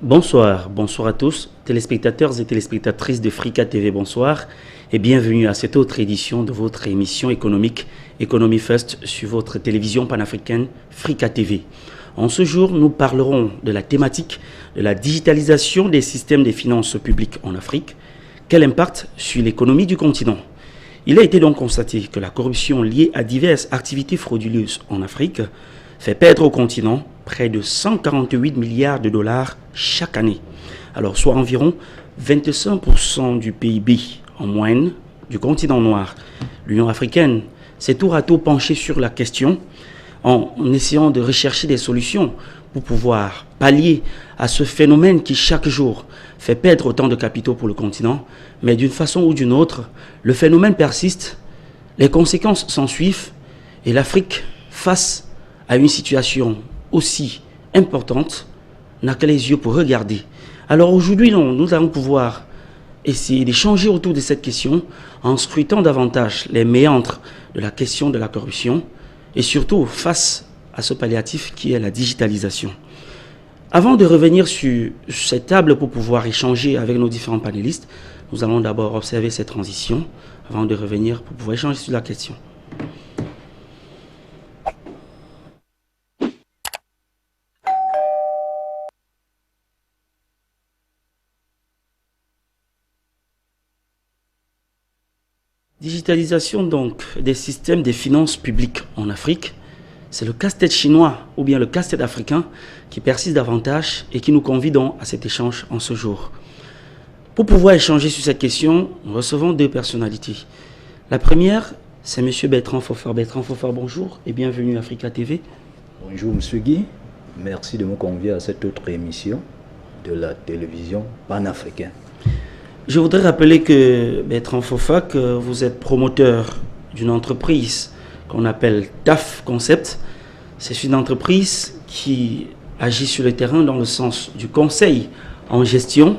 Bonsoir à tous, téléspectateurs et téléspectatrices de Frika TV, bonsoir et bienvenue à cette autre édition de votre émission économique Economy First sur votre télévision panafricaine Frika TV. En ce jour, nous parlerons de la thématique de la digitalisation des systèmes des finances publiques en Afrique, quel impact sur l'économie du continent. Il a été donc constaté que la corruption liée à diverses activités frauduleuses en Afrique fait perdre au continent près de 148 milliards de dollars chaque année. Alors, soit environ 25% du PIB en moyenne du continent noir. L'Union africaine s'est tour à tour penchée sur la question en essayant de rechercher des solutions pour pouvoir pallier à ce phénomène qui chaque jour fait perdre autant de capitaux pour le continent. Mais d'une façon ou d'une autre, le phénomène persiste, les conséquences s'en suivent et l'Afrique, face à une situation aussi importante, n'a que les yeux pour regarder. Alors aujourd'hui, nous allons pouvoir essayer d'échanger autour de cette question en scrutant davantage les méandres de la question de la corruption et surtout face à ce palliatif qui est la digitalisation. Avant de revenir sur cette table pour pouvoir échanger avec nos différents panélistes, nous allons d'abord observer cette transition avant de revenir pour pouvoir échanger sur la question. Digitalisation donc des systèmes des finances publiques en Afrique, c'est le casse-tête chinois ou bien le casse-tête africain qui persiste davantage et qui nous convie donc à cet échange en ce jour. Pour pouvoir échanger sur cette question, nous recevons deux personnalités. La première, c'est M. Bertrand Fofar. Bertrand Fofar, bonjour et bienvenue à Africa TV. Bonjour M. Guy, merci de me convier à cette autre émission de la télévision panafricaine. Je voudrais rappeler que Bertrand Fofar, que vous êtes promoteur d'une entreprise qu'on appelle TAF Concept. C'est une entreprise qui agit sur le terrain dans le sens du conseil en gestion,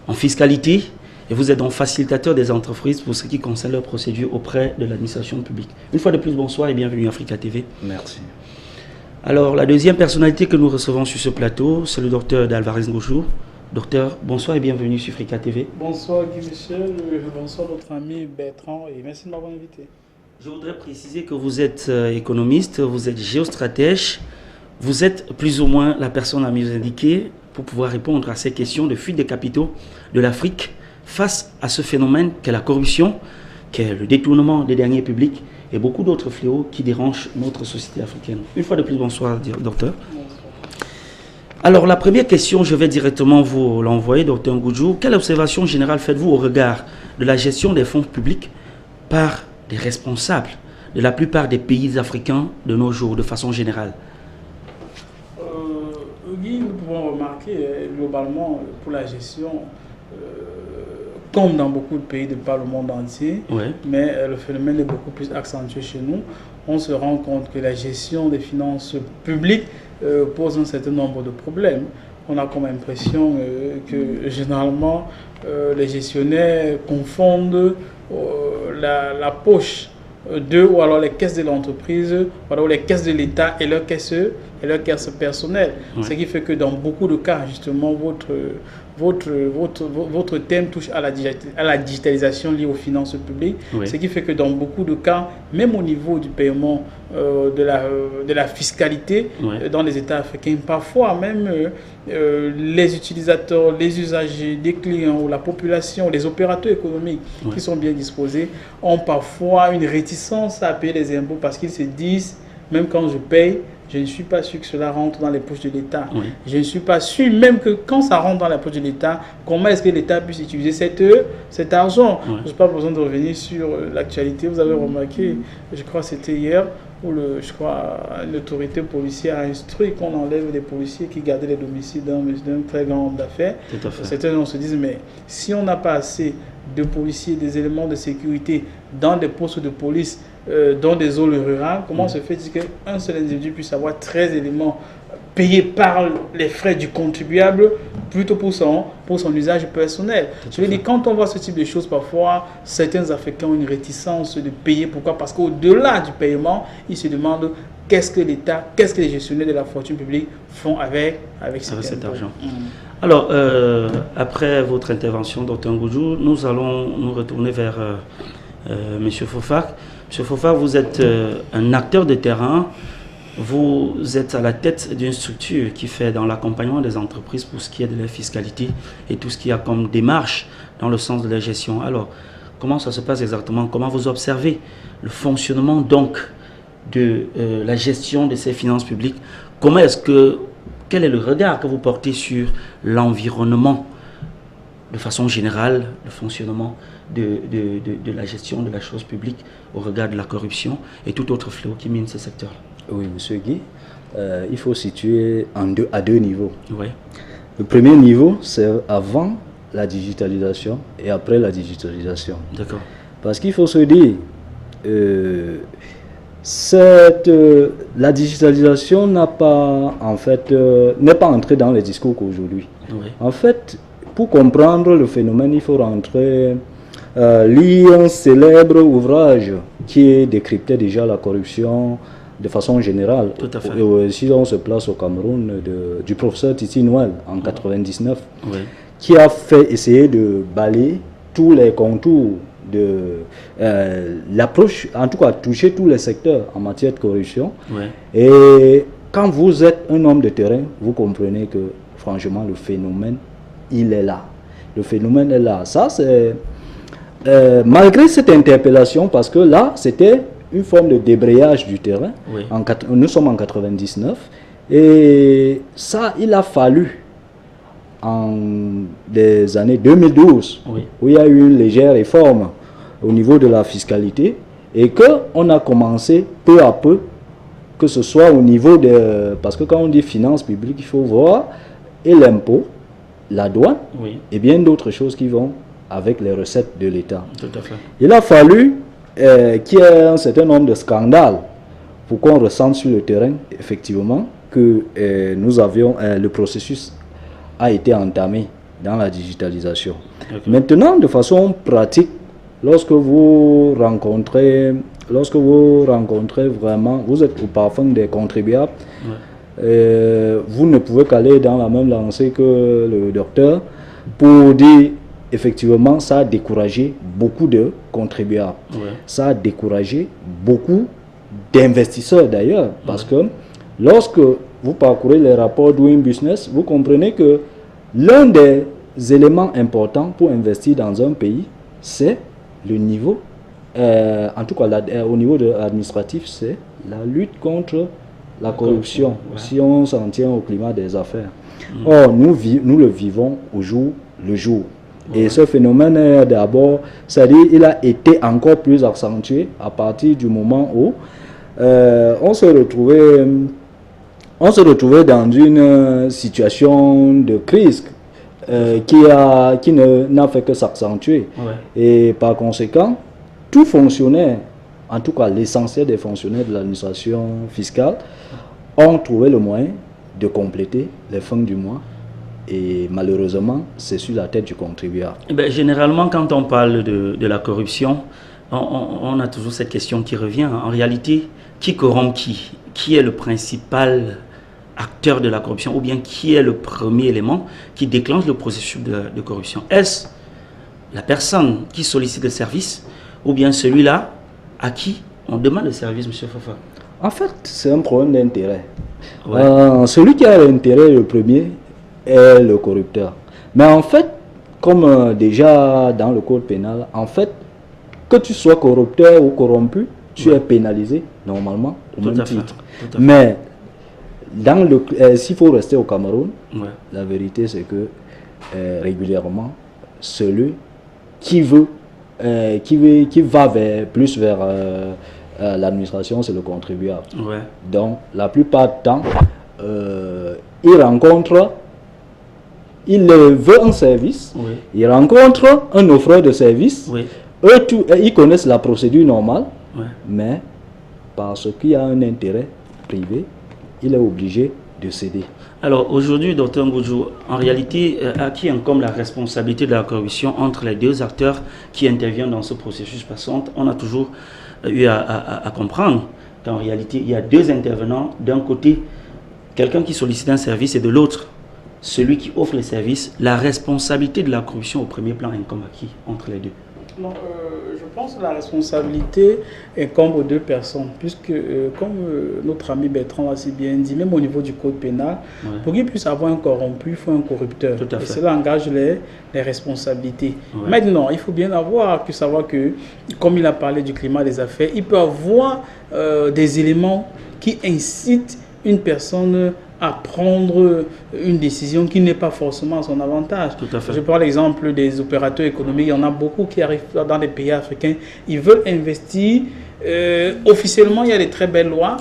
en fiscalité, et vous êtes donc facilitateur des entreprises pour ce qui concerne leurs procédures auprès de l'administration publique. Une fois de plus, bonsoir et bienvenue à Africa TV. Merci. Alors, la deuxième personnalité que nous recevons sur ce plateau, c'est le docteur d'Alvarez Ngouchou. Docteur, bonsoir et bienvenue sur Frika TV. Bonsoir Guy Michel, bonsoir notre ami Bertrand et merci de m'avoir invité. Je voudrais préciser que vous êtes économiste, vous êtes géostratège, vous êtes plus ou moins la personne à mieux indiquer pour pouvoir répondre à ces questions de fuite des capitaux de l'Afrique face à ce phénomène qu'est la corruption, qu'est le détournement des deniers publics et beaucoup d'autres fléaux qui dérangent notre société africaine. Une fois de plus, bonsoir docteur. Bonsoir. Alors la première question, je vais directement vous l'envoyer, docteur Ngouchou. Quelle observation générale faites-vous au regard de la gestion des fonds publics par des responsables de la plupart des pays africains de nos jours, de façon générale? Guy, nous pouvons remarquer globalement pour la gestion, comme dans beaucoup de pays de par le monde entier, mais le phénomène est beaucoup plus accentué chez nous. On se rend compte que la gestion des finances publiques pose un certain nombre de problèmes. On a comme impression que généralement les gestionnaires confondent la poche ou alors les caisses de l'entreprise, ou alors les caisses de l'État et leurs caisses personnelles. Ce qui fait que dans beaucoup de cas, justement, votre thème touche à la digitalisation liée aux finances publiques. Ce qui fait que dans beaucoup de cas, même au niveau du paiement de la fiscalité dans les États africains, parfois même les utilisateurs, les usagers, les clients ou la population, les opérateurs économiques qui sont bien disposés ont parfois une réticence à payer les impôts parce qu'ils se disent, même quand je paye, je ne suis pas sûr que cela rentre dans les poches de l'État. Je ne suis pas sûr même que quand ça rentre dans les poches de l'État, comment est-ce que l'État puisse utiliser cet argent. Je n'ai pas besoin de revenir sur l'actualité. Vous avez remarqué, je crois que c'était hier, où l'autorité policière a instruit qu'on enlève les policiers qui gardaient les domiciles d'un très grand homme d'affaires. Certains on se disent, mais si on n'a pas assez de policiers, des éléments de sécurité dans des postes de police, dans des zones rurales, comment se fait-il qu'un seul individu puisse avoir 13 éléments payés par les frais du contribuable plutôt pour son usage personnel? Je veux dire, quand on voit ce type de choses, parfois, certains Africains ont une réticence de payer. Pourquoi? Parce qu'au-delà du paiement, ils se demandent qu'est-ce que l'État, qu'est-ce que les gestionnaires de la fortune publique font avec cet argent. Alors, après votre intervention, Dr Ngoudjou, nous allons nous retourner vers M. Fofak. M. Fofak, vous êtes un acteur de terrain. Vous êtes à la tête d'une structure qui fait dans l'accompagnement des entreprises pour ce qui est de la fiscalité et tout ce qu'il y a comme démarche dans le sens de la gestion. Alors, comment ça se passe exactement? Comment vous observez le fonctionnement donc de la gestion de ces finances publiques? Quel est le regard que vous portez sur l'environnement de façon générale, le fonctionnement de la gestion de la chose publique au regard de la corruption et tout autre fléau qui mine ce secteur? Oui, M. Guy, il faut situer à deux niveaux. Oui. Le premier niveau, c'est avant la digitalisation et après la digitalisation. D'accord. Parce qu'il faut se dire, la digitalisation n'est pas entrée dans les discours qu'aujourd'hui. Oui. En fait, pour comprendre le phénomène, il faut lire un célèbre ouvrage qui décryptait déjà la corruption de façon générale. Tout à fait. Si on se place au Cameroun, du professeur Titi Noël en 99, oui. qui a essayé de balayer tous les contours de l'approche, en tout cas toucher tous les secteurs en matière de corruption. Oui. Et quand vous êtes un homme de terrain, vous comprenez que franchement le phénomène, il est là. Le phénomène est là. Ça, c'est malgré cette interpellation, parce que là, c'était une forme de débrayage du terrain. Oui. Nous sommes en 99 et ça, il a fallu en des années 2012 oui. où il y a eu une légère réforme au niveau de la fiscalité et qu'on a commencé peu à peu, que ce soit au niveau de... Parce que quand on dit finances publiques, il faut voir et l'impôt, la douane oui. et bien d'autres choses qui vont avec les recettes de l'État. Tout à fait. Il a fallu qu'il y ait un certain nombre de scandales pour qu'on ressente sur le terrain, effectivement, que nous avions, le processus a été entamé dans la digitalisation. Okay. Maintenant, de façon pratique, lorsque vous rencontrez vraiment, vous êtes au parfum des contribuables, ouais. Vous ne pouvez qu'aller dans la même lancée que le docteur pour dire effectivement ça a découragé beaucoup de contribuables. Ouais. Ça a découragé beaucoup d'investisseurs d'ailleurs, parce que lorsque vous parcourez les rapports Doing Business, vous comprenez que l'un des éléments importants pour investir dans un pays, c'est le niveau, en tout cas au niveau administratif, c'est la lutte contre la corruption, ouais. Si on s'en tient au climat des affaires. Or, nous le vivons au jour le jour. Ouais. Et ce phénomène, d'abord, c'est-à-dire il a été encore plus accentué à partir du moment où on se retrouvait dans une situation de crise qui n'a fait que s'accentuer. Ouais. Et par conséquent, tout fonctionnaire, en tout cas l'essentiel des fonctionnaires de l'administration fiscale, ont trouvé le moyen de compléter les fins du mois. Et malheureusement, c'est sur la tête du contribuable. Généralement, quand on parle de la corruption, on a toujours cette question qui revient. En réalité, qui corrompt qui? Qui est le principal acteur de la corruption? Ou bien qui est le premier élément qui déclenche le processus de corruption? Est-ce la personne qui sollicite le service ou bien celui-là à qui on demande le service, M. Fofa? En fait, c'est un problème d'intérêt. Ouais. Celui qui a l'intérêt le premier est le corrupteur. Mais en fait, comme déjà dans le code pénal, en fait, que tu sois corrupteur ou corrompu, tu es pénalisé normalement au même titre. Mais s'il faut rester au Cameroun, la vérité c'est que régulièrement, celui qui va plus vers l'administration, c'est le contribuable. Ouais. Donc, la plupart du temps, il veut un service, oui. Il rencontre un offreur de service, oui. Ils connaissent la procédure normale, oui. Mais parce qu'il y a un intérêt privé, il est obligé de céder. Alors aujourd'hui, Dr Ngoudjou, en réalité, à qui incombe la responsabilité de la corruption entre les deux acteurs qui interviennent dans ce processus? Parce qu'on a toujours eu à comprendre qu'en réalité, il y a deux intervenants. D'un côté, quelqu'un qui sollicite un service, et de l'autre, celui qui offre les services. La responsabilité de la corruption au premier plan incombe à qui entre les deux? Non, je pense que la responsabilité incombe aux deux personnes, puisque comme notre ami Bertrand l'a si bien dit, même au niveau du code pénal, pour qu'il puisse avoir un corrompu, il faut un corrupteur. Et cela engage les responsabilités. Maintenant, il faut bien savoir que, comme il a parlé du climat des affaires, il peut y avoir des éléments qui incitent une personne à prendre une décision qui n'est pas forcément à son avantage. Tout à fait. Je prends l'exemple des opérateurs économiques. Il y en a beaucoup qui arrivent dans des pays africains. Ils veulent investir. Officiellement, il y a des très belles lois.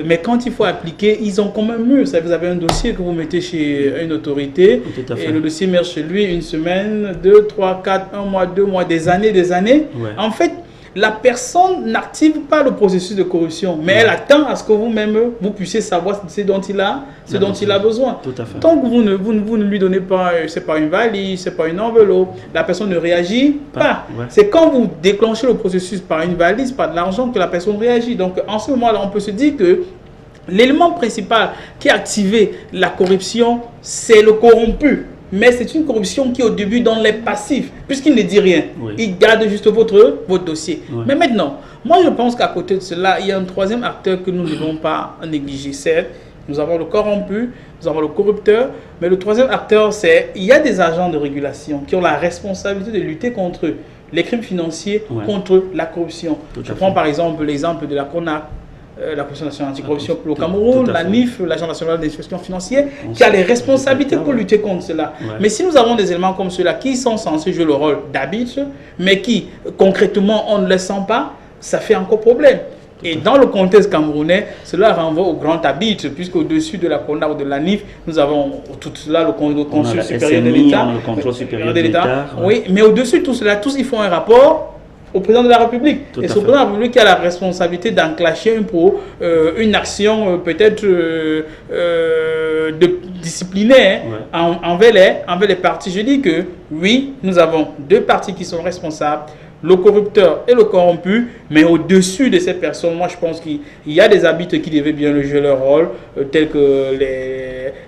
Mais quand il faut appliquer, ils ont quand même mieux. Vous avez un dossier que vous mettez chez une autorité. Et le dossier marche chez lui une semaine, 2, 3, 4, 1 mois, 2 mois, des années. En fait, la personne n'active pas le processus de corruption, mais elle attend à ce que vous-même, vous puissiez savoir ce dont il a besoin. Tout à fait. Tant que vous ne lui donnez pas, c'est pas une valise, c'est pas une enveloppe, la personne ne réagit pas. C'est quand vous déclenchez le processus par une valise, par de l'argent, que la personne réagit. Donc, en ce moment-là, on peut se dire que l'élément principal qui a activé la corruption, c'est le corrompu. Mais c'est une corruption qui, au début, donne les passifs, puisqu'il ne dit rien. Il garde juste votre dossier. Mais maintenant, moi, je pense qu'à côté de cela, il y a un troisième acteur que nous ne devons pas négliger. Certes, nous avons le corrompu, nous avons le corrupteur, mais le troisième acteur, il y a des agents de régulation qui ont la responsabilité de lutter contre les crimes financiers, contre la corruption. Je prends par exemple l'exemple de la CONAC, la Commission nationale anticorruption pour le Cameroun, la NIF, l'Agence nationale d'inspection financière, qui a les responsabilités pour lutter contre cela. Mais si nous avons des éléments comme ceux-là qui sont censés jouer le rôle d'arbitre, mais qui concrètement on ne les sent pas, ça fait encore problème. Et dans le contexte camerounais, cela renvoie au grand arbitre, puisque au-dessus de la CONAC ou de la NIF, nous avons tout cela, le contrôle supérieur de l'État. Le contrôle supérieur de l'État. Oui, mais au-dessus de tout cela, tous ils font un rapport au président de la République. Et c'est le président de la République qui a la responsabilité d'enclencher une action peut-être disciplinaire envers les partis. Je dis que oui, nous avons deux partis qui sont responsables, le corrupteur et le corrompu, mais au-dessus de ces personnes, moi je pense qu'il y a des arbitres qui devaient bien jouer leur rôle, tels que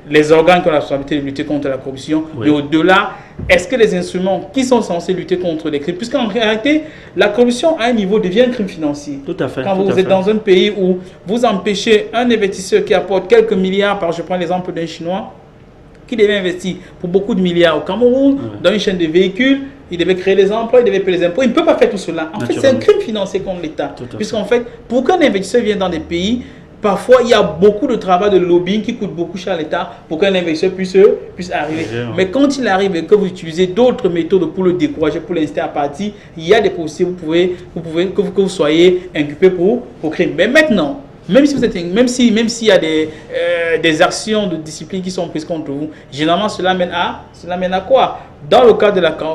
les organes qui ont la responsabilité de lutter contre la corruption. Mais au-delà, est-ce que les instruments qui sont censés lutter contre les crimes, puisqu'en réalité, la corruption à un niveau devient un crime financier. Tout à fait. Quand vous êtes dans un pays où vous empêchez un investisseur qui apporte quelques milliards, je prends l'exemple d'un Chinois, qui devait investir pour beaucoup de milliards au Cameroun, dans une chaîne de véhicules, il devait créer des emplois, il devait payer les impôts. Il ne peut pas faire tout cela. En fait, c'est un crime financier contre l'État. Puisqu'en fait, pour qu'un investisseur vienne dans des pays, parfois, il y a beaucoup de travail de lobbying qui coûte beaucoup cher à l'État pour qu'un investisseur puisse arriver. Mais quand il arrive et que vous utilisez d'autres méthodes pour le décourager, pour l'inciter à partir, il y a des possibilités que vous soyez inculpé pour crime. Mais maintenant, même s'il y a des actions de discipline qui sont prises contre vous, généralement cela mène à quoi? Dans le cas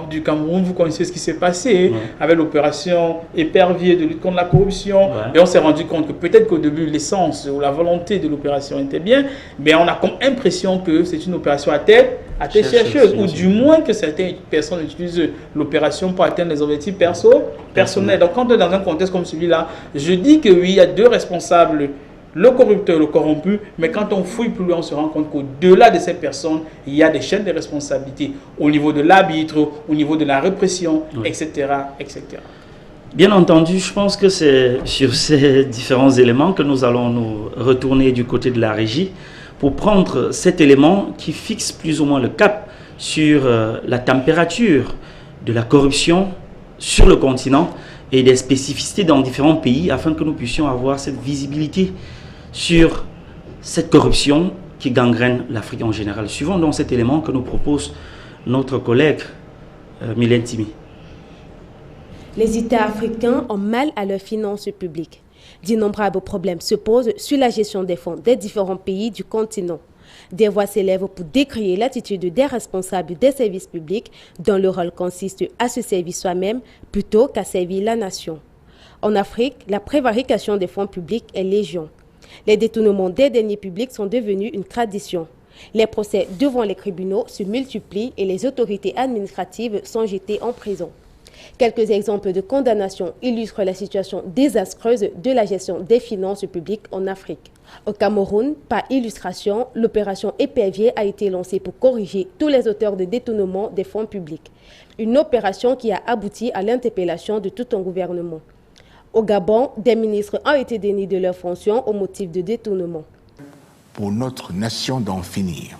du Cameroun, vous connaissez ce qui s'est passé avec l'opération épervier de lutte contre la corruption. Et on s'est rendu compte que peut-être qu'au début, l'essence ou la volonté de l'opération était bien, mais on a comme impression que c'est une opération à tête chercheuse, ou du moins que certaines personnes utilisent l'opération pour atteindre les objectifs personnels. Donc quand on est dans un contexte comme celui-là, je dis que oui, il y a deux responsables, le corrupteur, le corrompu, mais quand on fouille plus loin, on se rend compte qu'au-delà de ces personnes, il y a des chaînes de responsabilité au niveau de l'arbitre, au niveau de la répression, etc., etc. Bien entendu, je pense que c'est sur ces différents éléments que nous allons nous retourner du côté de la régie pour prendre cet élément qui fixe plus ou moins le cap sur la température de la corruption sur le continent et des spécificités dans différents pays afin que nous puissions avoir cette visibilité sur cette corruption qui gangrène l'Afrique en général. Suivons donc cet élément que nous propose notre collègue Mylène Timi. Les États africains ont mal à leurs finances publiques. D'innombrables problèmes se posent sur la gestion des fonds des différents pays du continent. Des voix s'élèvent pour décrier l'attitude des responsables des services publics dont le rôle consiste à se servir soi-même plutôt qu'à servir la nation. En Afrique, la prévarication des fonds publics est légion. Les détournements des deniers publics sont devenus une tradition. Les procès devant les tribunaux se multiplient et les autorités administratives sont jetées en prison. Quelques exemples de condamnation illustrent la situation désastreuse de la gestion des finances publiques en Afrique. Au Cameroun, par illustration, l'opération Épervier a été lancée pour corriger tous les auteurs de détournement des fonds publics. Une opération qui a abouti à l'interpellation de tout un gouvernement. Au Gabon, des ministres ont été dénis de leurs fonctions au motif de détournement. Pour notre nation d'en finir,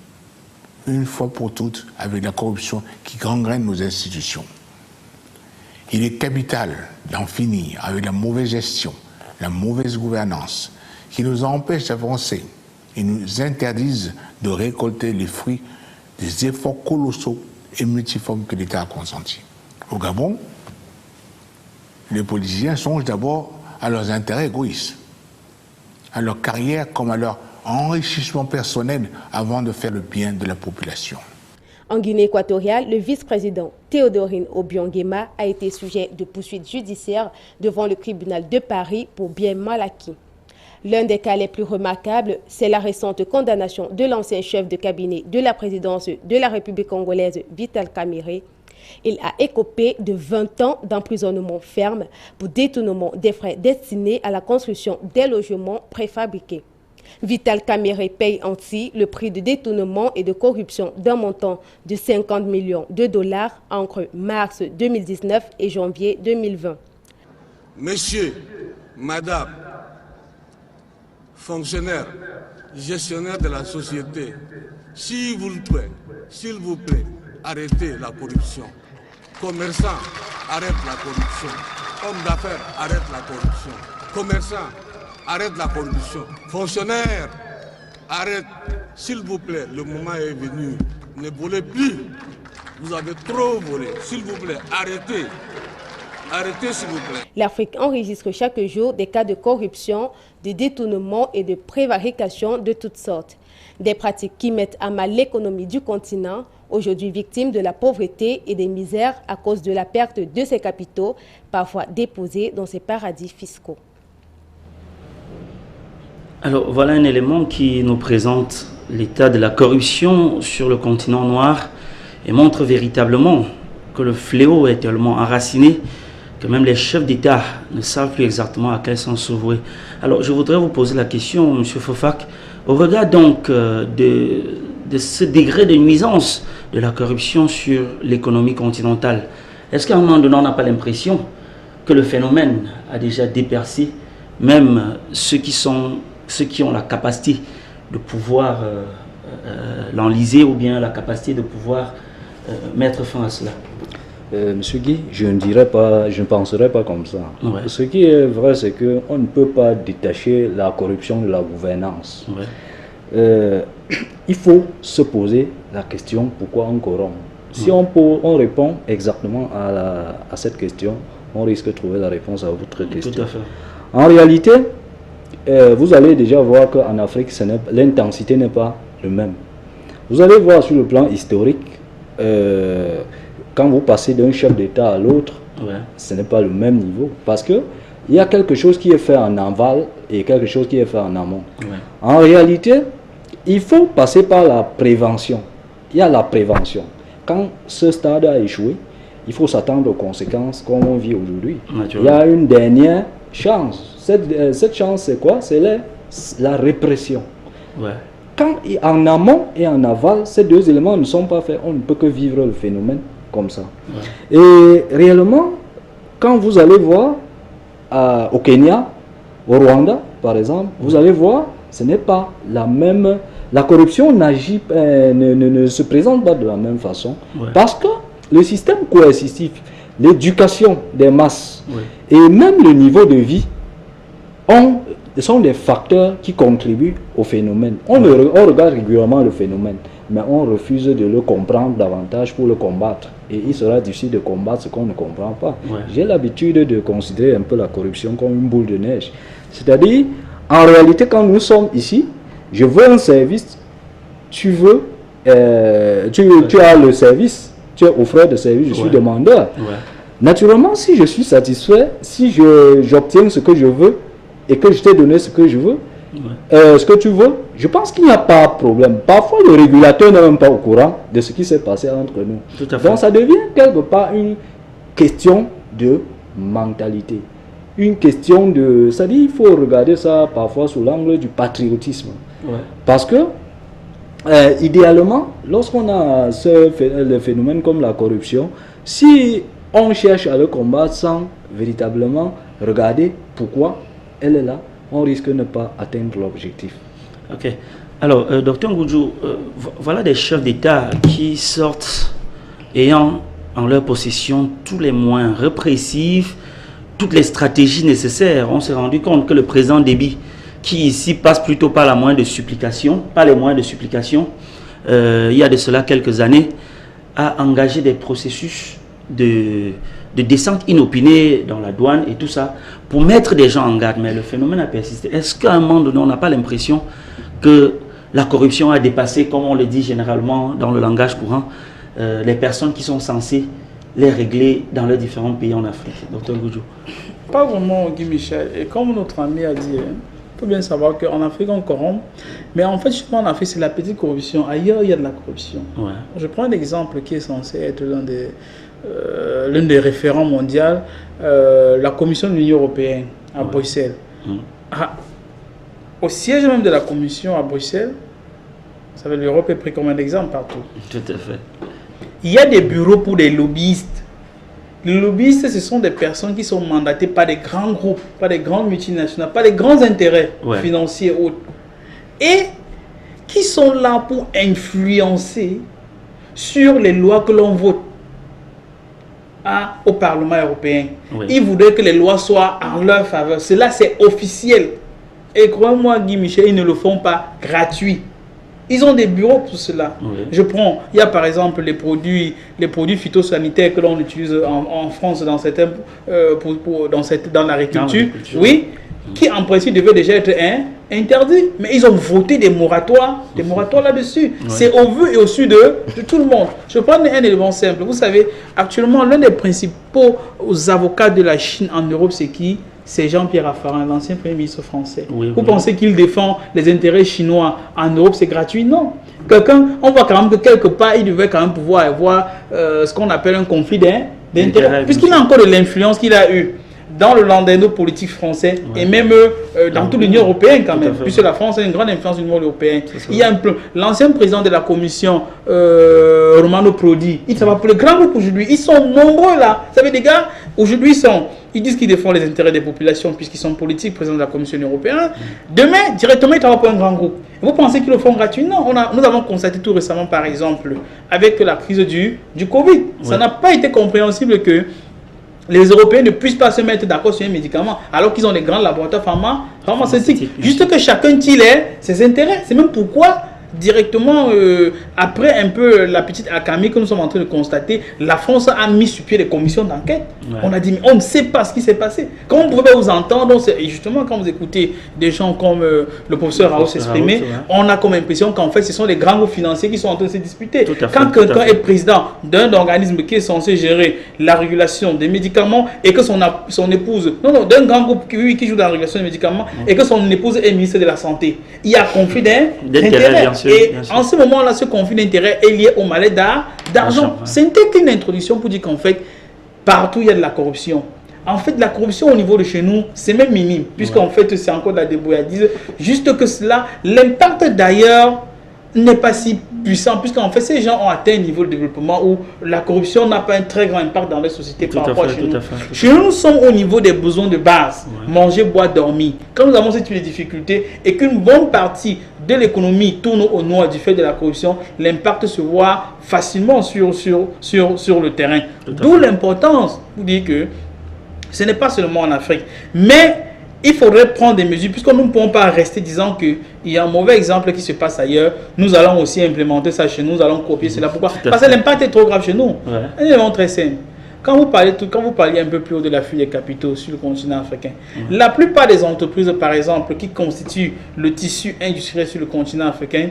une fois pour toutes, avec la corruption qui gangrène nos institutions. Il est capital d'en finir avec la mauvaise gestion, la mauvaise gouvernance, qui nous empêche d'avancer et nous interdisent de récolter les fruits des efforts colossaux et multiformes que l'État a consentis. Au Gabon, les politiciens songent d'abord à leurs intérêts égoïstes, à leur carrière comme à leur enrichissement personnel avant de faire le bien de la population. En Guinée équatoriale, le vice-président Théodorine Obiang-Nguema a été sujet de poursuites judiciaires devant le tribunal de Paris pour bien mal acquis. L'un des cas les plus remarquables, c'est la récente condamnation de l'ancien chef de cabinet de la présidence de la République congolaise, Vital Kamerhe. Il a écopé de 20 ans d'emprisonnement ferme pour détournement des frais destinés à la construction des logements préfabriqués. Vital Kamerhe paye ainsi le prix de détournement et de corruption d'un montant de 50 millions de dollars entre mars 2019 et janvier 2020. Messieurs, madame, fonctionnaires, gestionnaires de la société, s'il vous plaît, arrêtez la corruption. Commerçants, arrête la corruption. Hommes d'affaires, arrête la corruption. Commerçants, arrête la corruption. Fonctionnaires, arrête. S'il vous plaît, le moment est venu. Ne volez plus. Vous avez trop volé. S'il vous plaît, arrêtez. Arrêtez, s'il vous plaît. L'Afrique enregistre chaque jour des cas de corruption, de détournement et de prévarication de toutes sortes. Des pratiques qui mettent à mal l'économie du continent, aujourd'hui victime de la pauvreté et des misères à cause de la perte de ses capitaux, parfois déposés dans ces paradis fiscaux. Alors voilà un élément qui nous présente l'état de la corruption sur le continent noir et montre véritablement que le fléau est tellement enraciné que même les chefs d'État ne savent plus exactement à quel sens s'ouvrir. Alors je voudrais vous poser la question, M. Fofak, au regard donc de ce degré de nuisance de la corruption sur l'économie continentale, est-ce qu'à un moment donné on n'a pas l'impression que le phénomène a déjà dépercé même ceux qui ont la capacité de pouvoir l'enliser ou bien la capacité de pouvoir mettre fin à cela? Monsieur Guy, je ne penserais pas comme ça. Ouais. Ce qui est vrai, c'est qu'on ne peut pas détacher la corruption de la gouvernance. Ouais. Il faut se poser la question pourquoi on corrompt. Si on répond exactement à cette question, on risque de trouver la réponse à votre question. Tout à fait. En réalité, vous allez déjà voir qu'en Afrique, l'intensité n'est pas le même. Vous allez voir sur le plan historique, quand vous passez d'un chef d'État à l'autre, ouais, ce n'est pas le même niveau. Parce qu'il y a quelque chose qui est fait en aval et quelque chose qui est fait en amont. Ouais. En réalité, il faut passer par la prévention. Il y a la prévention. Quand ce stade a échoué, il faut s'attendre aux conséquences comme on vit aujourd'hui. Il y a une dernière chance. Cette chance, c'est quoi? C'est la répression. Ouais. Quand en amont et en aval, ces deux éléments ne sont pas faits, on ne peut que vivre le phénomène comme ça. Ouais. Et réellement, quand vous allez voir au Kenya, au Rwanda, par exemple, vous allez voir, ce n'est pas la même... La corruption ne se présente pas de la même façon. Ouais. Parce que le système coercitif, l'éducation des masses, ouais, et même le niveau de vie sont des facteurs qui contribuent au phénomène. On regarde régulièrement le phénomène, mais on refuse de le comprendre davantage pour le combattre. Et il sera difficile de combattre ce qu'on ne comprend pas. Ouais. J'ai l'habitude de considérer un peu la corruption comme une boule de neige. C'est-à-dire, en réalité, quand nous sommes ici, je veux un service, tu as le service, tu es offreur de service, je suis demandeur. Ouais. Naturellement, si je suis satisfait, si j'obtiens ce que je veux et que je t'ai donné ce que je veux, ce que tu veux, je pense qu'il n'y a pas de problème. Parfois, le régulateur n'est même pas au courant de ce qui s'est passé entre nous. Tout à fait. Donc, ça devient quelque part une question de mentalité. Une question de... C'est-à-dire, il faut regarder ça parfois sous l'angle du patriotisme. Parce que, idéalement, lorsqu'on a le phénomène comme la corruption, si on cherche à le combattre sans véritablement regarder pourquoi elle est là, on risque de ne pas atteindre l'objectif. Ok. Alors, docteur Ngudjou, voilà des chefs d'État qui sortent ayant en leur possession tous les moyens répressifs, toutes les stratégies nécessaires. On s'est rendu compte que le président Déby, qui ici passe plutôt par les moyens de supplication, il y a de cela quelques années, a engagé des processus de descente inopinée dans la douane et tout ça, pour mettre des gens en garde. Mais le phénomène a persisté. Est-ce qu'à un moment donné, on n'a pas l'impression que la corruption a dépassé, comme on le dit généralement dans le langage courant, les personnes qui sont censées les régler dans les différents pays en Afrique? Docteur Ngudjou. Pas vraiment, Guy Michel. Et comme notre ami a dit, il faut bien savoir qu'en Afrique, on corrompt. Mais en fait, justement, en Afrique, c'est la petite corruption. Ailleurs, il y a de la corruption. Je prends un exemple qui est censé être l'un des référents mondiaux, la Commission de l'Union européenne à Bruxelles. Au siège même de la Commission à Bruxelles, vous savez, l'Europe est prise comme un exemple partout. Tout à fait. Il y a des bureaux pour des lobbyistes. Les lobbyistes, ce sont des personnes qui sont mandatées par des grands groupes, par des grandes multinationales, par des grands intérêts financiers et autres. Et qui sont là pour influencer sur les lois que l'on vote au Parlement européen. Ils voudraient que les lois soient en leur faveur. Cela, c'est officiel. Et croyez-moi, Guy Michel, ils ne le font pas gratuit. Ils ont des bureaux pour cela. Je prends, il y a par exemple les produits phytosanitaires que l'on utilise en France dans certains, dans l'agriculture, qui en principe devaient déjà être interdits. Mais ils ont voté des moratoires là-dessus. C'est au vu et au su de tout le monde. Je prends un élément simple. Vous savez, actuellement, l'un des principaux avocats de la Chine en Europe, c'est qui? C'est Jean-Pierre Raffarin, l'ancien Premier ministre français. Vous pensez qu'il défend les intérêts chinois en Europe, c'est gratuit? Non. On voit quand même que quelque part, il devait quand même pouvoir avoir ce qu'on appelle un conflit d'intérêts. Puisqu'il a encore de l'influence qu'il a eue dans le landau politique français et même dans toute l'Union européenne quand même, puisque la France a une grande influence dans l'Union européenne. Il y a l'ancien président de la commission, Romano Prodi, il travaille pour les grands groupes aujourd'hui. Ils sont nombreux là. Vous savez, des gars, aujourd'hui, ils disent qu'ils défendent les intérêts des populations puisqu'ils sont politiques, président de la Commission européenne. Demain, directement, ils travaillent pour un grand groupe. Vous pensez qu'ils le font gratuit? Non. Nous avons constaté tout récemment, par exemple, avec la crise du Covid. Ça n'a pas été compréhensible que les Européens ne puissent pas se mettre d'accord sur un médicament alors qu'ils ont des grands laboratoires pharmaceutiques. Juste que chacun tire ses intérêts. C'est même pourquoi directement, après un peu la petite accalmie que nous sommes en train de constater, la France a mis sur pied des commissions d'enquête. On a dit, mais on ne sait pas ce qui s'est passé. Quand vous pouvez vous entendre, et justement quand vous écoutez des gens comme le professeur Raoult s'exprimer, on a comme impression qu'en fait ce sont les grands groupes financiers qui sont en train de se disputer. Quand quelqu'un est président d'un organisme qui est censé gérer la régulation des médicaments et que son épouse, d'un grand groupe qui joue dans la régulation des médicaments et que son épouse est ministre de la Santé, il y a conflit d'intérêt. Et en ce moment-là, ce conflit d'intérêt est lié au mal d'argent. Ce n'était qu'une introduction pour dire qu'en fait, partout il y a de la corruption. En fait, la corruption au niveau de chez nous, c'est même minime, puisqu'en fait, c'est encore de la débrouillardise. Juste que cela, l'impact d'ailleurs n'est pas si puissant, puisqu'en fait, ces gens ont atteint un niveau de développement où la corruption n'a pas un très grand impact dans les sociétés par rapport à chez nous. Chez nous, nous sommes au niveau des besoins de base. Manger, boire, dormir. Quand nous avons cette difficulté et qu'une bonne partie de l'économie tourne au noir du fait de la corruption, l'impact se voit facilement sur le terrain. D'où l'importance pour dire que ce n'est pas seulement en Afrique, mais il faudrait prendre des mesures, puisque nous ne pouvons pas rester disant qu'il y a un mauvais exemple qui se passe ailleurs. Nous allons aussi implémenter ça chez nous, nous allons copier cela. Pourquoi? Parce que l'impact est trop grave chez nous. Un élément très simple. Quand vous parliez un peu plus haut de la fuite des capitaux sur le continent africain, la plupart des entreprises, par exemple, qui constituent le tissu industriel sur le continent africain,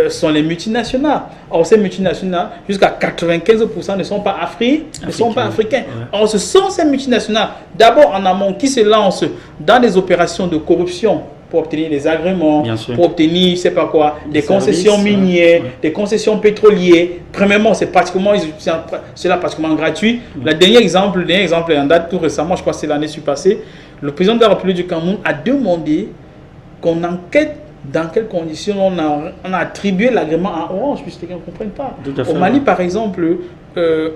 sont les multinationales. Or, ces multinationales, jusqu'à 95% ne sont pas africains. Or, ce sont ces multinationales, d'abord en amont, qui se lancent dans des opérations de corruption pour obtenir des agréments, pour obtenir, je sais pas quoi, des concessions minières, des concessions pétrolières. Premièrement, c'est pratiquement gratuit. Le dernier exemple en date tout récemment, je crois que c'est l'année passée, le président de la République du Cameroun a demandé qu'on enquête dans quelles conditions on a attribué l'agrément à Orange, puisque les gens ne comprennent pas. Au Mali, par exemple,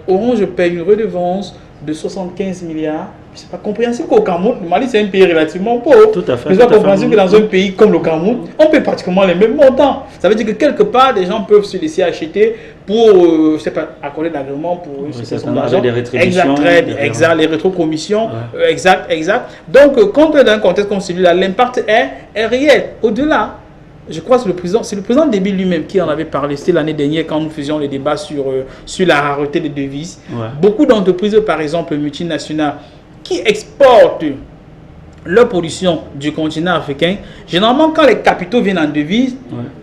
Orange paye une redevance de 75 milliards. C'est pas compréhensible qu'au Cameroun, le Mali c'est un pays relativement pauvre. Tout à fait. Mais c'est pas compréhensible que dans un pays comme le Cameroun, on paie pratiquement les mêmes montants. Ça veut dire que quelque part, des gens peuvent se laisser acheter pour, je sais pas, accorder l'agrément pour une certaine argent. Des rétributions. Exact, les rétrocommissions. Exact. Donc, quand on est dans un contexte comme celui-là, l'impact est réel. Au-delà, je crois que c'est le président Déby lui-même qui en avait parlé. C'était l'année dernière quand nous faisions les débats sur la rareté des devises. Beaucoup d'entreprises, par exemple multinationales, qui exportent leur production du continent africain, généralement quand les capitaux viennent en devise,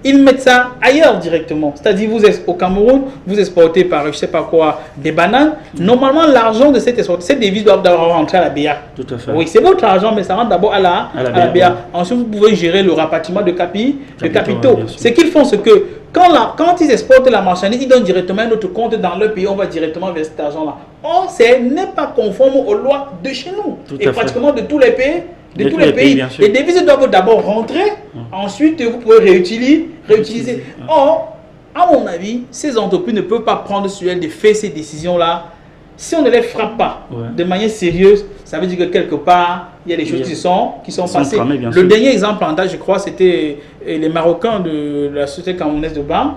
ils mettent ça ailleurs directement. C'est-à-dire au Cameroun, vous exportez par je sais pas quoi des bananes. Normalement l'argent de cette devise doit d'abord rentrer à la BA. Tout à fait. Oui, c'est votre argent, mais ça rentre d'abord à la BA. Ensuite vous pouvez gérer le rapatriement de capitaux. Ce qu'ils font, c'est que quand ils exportent la marchandise, ils donnent directement un autre compte dans leur pays, on va directement vers cet argent-là. Or, ce n'est pas conforme aux lois de chez nous. Et pratiquement de tous les pays. De tous les pays. Les devises doivent d'abord rentrer, ensuite vous pouvez réutiliser. Or, à mon avis, ces entreprises ne peuvent pas prendre sur elles de faire ces décisions-là. Si on ne les frappe pas de manière sérieuse, ça veut dire que quelque part, il y a des choses qui sont passées. Le dernier exemple en date, je crois, c'était les Marocains de la société camerounaise de BAM,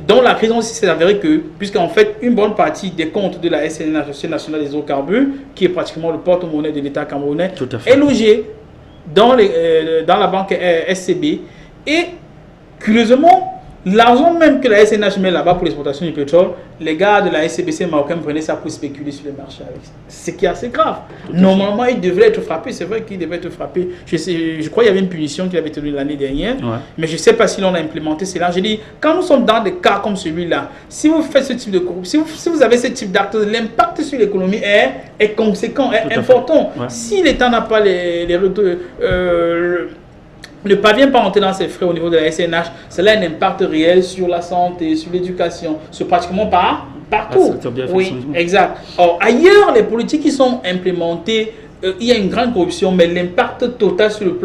dont la crise s'est avérée que, puisqu'en fait, une bonne partie des comptes de la SNH, Société nationale des hydrocarbures, qui est pratiquement le porte-monnaie de l'État camerounais, est logé dans la banque SCB. Et, curieusement, l'argent même que la SNH met là-bas pour l'exportation du pétrole, les gars de la SCBC marocaine prenaient ça pour spéculer sur le marché avec. Ce qui est assez grave. Normalement, ils devraient être frappés. C'est vrai qu'ils devraient être frappés. Je crois qu'il y avait une punition qui avait été donnée l'année dernière. Mais je ne sais pas si l'on a implémenté cela. Je dis, quand nous sommes dans des cas comme celui-là, si vous faites ce type de corruption, si vous avez ce type d'acte, l'impact sur l'économie est conséquent, est important. Si l'État n'a pas ne parvient pas à entrer dans ses frais au niveau de la SNH, cela a un impact réel sur la santé, sur l'éducation, sur pratiquement partout. Oui, exact. Or, ailleurs, les politiques qui sont implémentées, il y a une grande corruption, mais l'impact total sur le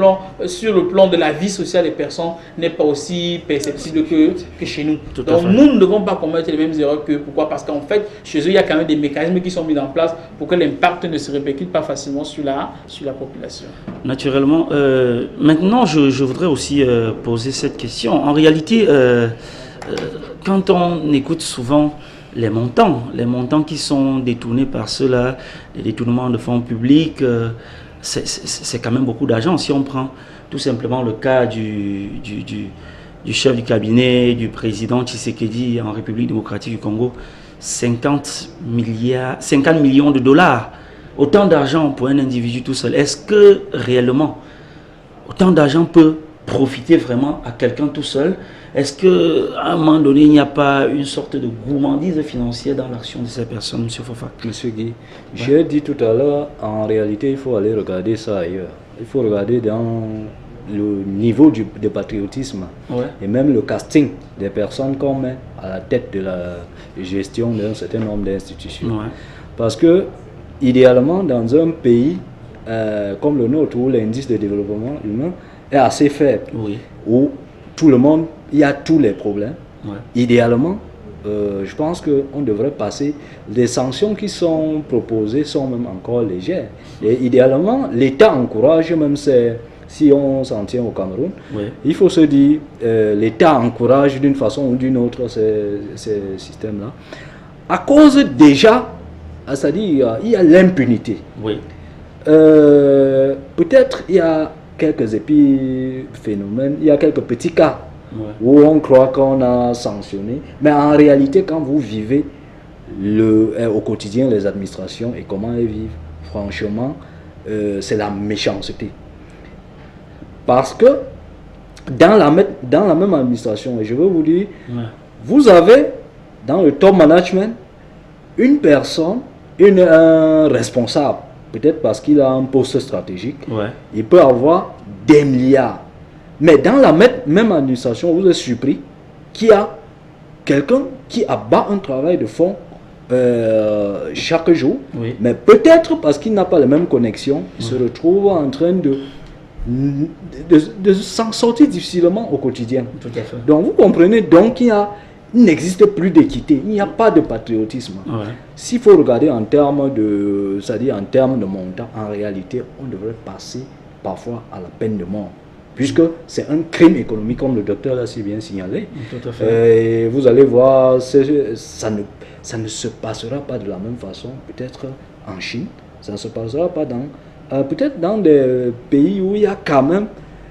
plan de la vie sociale des personnes n'est pas aussi perceptible que chez nous. Donc nous ne devons pas commettre les mêmes erreurs qu'eux. Pourquoi? Parce qu'en fait, chez eux, il y a quand même des mécanismes qui sont mis en place pour que l'impact ne se répercute pas facilement sur la population. Naturellement. Maintenant, je voudrais aussi poser cette question. En réalité, quand on écoute souvent les montants qui sont détournés par ceux-là, les détournements de fonds publics, c'est quand même beaucoup d'argent. Si on prend tout simplement le cas du chef du cabinet, du président Tshisekedi en République démocratique du Congo, 50 millions de dollars, autant d'argent pour un individu tout seul. Est-ce que réellement, autant d'argent peut profiter vraiment à quelqu'un tout seul? Est-ce qu'à un moment donné, il n'y a pas une sorte de gourmandise financière dans l'action de ces personnes, M. Fofa? Monsieur Guy, j'ai dit tout à l'heure, en réalité, il faut aller regarder ça ailleurs. Il faut regarder dans le niveau de patriotisme et même le casting des personnes qu'on met à la tête de la gestion d'un certain nombre d'institutions. Parce que, idéalement, dans un pays comme le nôtre, où l'indice de développement humain est assez faible, où tout le monde, il y a tous les problèmes. Idéalement, je pense qu'on devrait passer. Les sanctions qui sont proposées sont même encore légères. Et idéalement, l'État encourage, même si on s'en tient au Cameroun, il faut se dire, l'État encourage d'une façon ou d'une autre ces systèmes-là. À cause déjà, c'est-à-dire, il y a l'impunité. Peut-être il y a quelques épiphénomènes, il y a quelques petits cas où on croit qu'on a sanctionné, mais en réalité, quand vous vivez au quotidien les administrations et comment elles vivent, franchement, c'est la méchanceté. Parce que dans la même administration, et je veux vous dire, vous avez dans le top management une personne, un responsable peut-être parce qu'il a un poste stratégique, il peut avoir des milliards. Mais dans la même administration, vous êtes surpris qu'il y a quelqu'un qui abat un travail de fond chaque jour, mais peut-être parce qu'il n'a pas les mêmes connexions, il se retrouve en train de s'en sortir difficilement au quotidien. Tout à fait. Donc vous comprenez donc qu'il n'existe plus d'équité, il n'y a pas de patriotisme. S'il faut regarder en termes de, c'est-à-dire en termes de montant, en réalité, on devrait passer parfois à la peine de mort, puisque c'est un crime économique, comme le docteur l'a si bien signalé. Tout à fait. Et vous allez voir, ça ne se passera pas de la même façon, peut-être en Chine, ça ne se passera pas peut-être dans des pays où il y a quand même,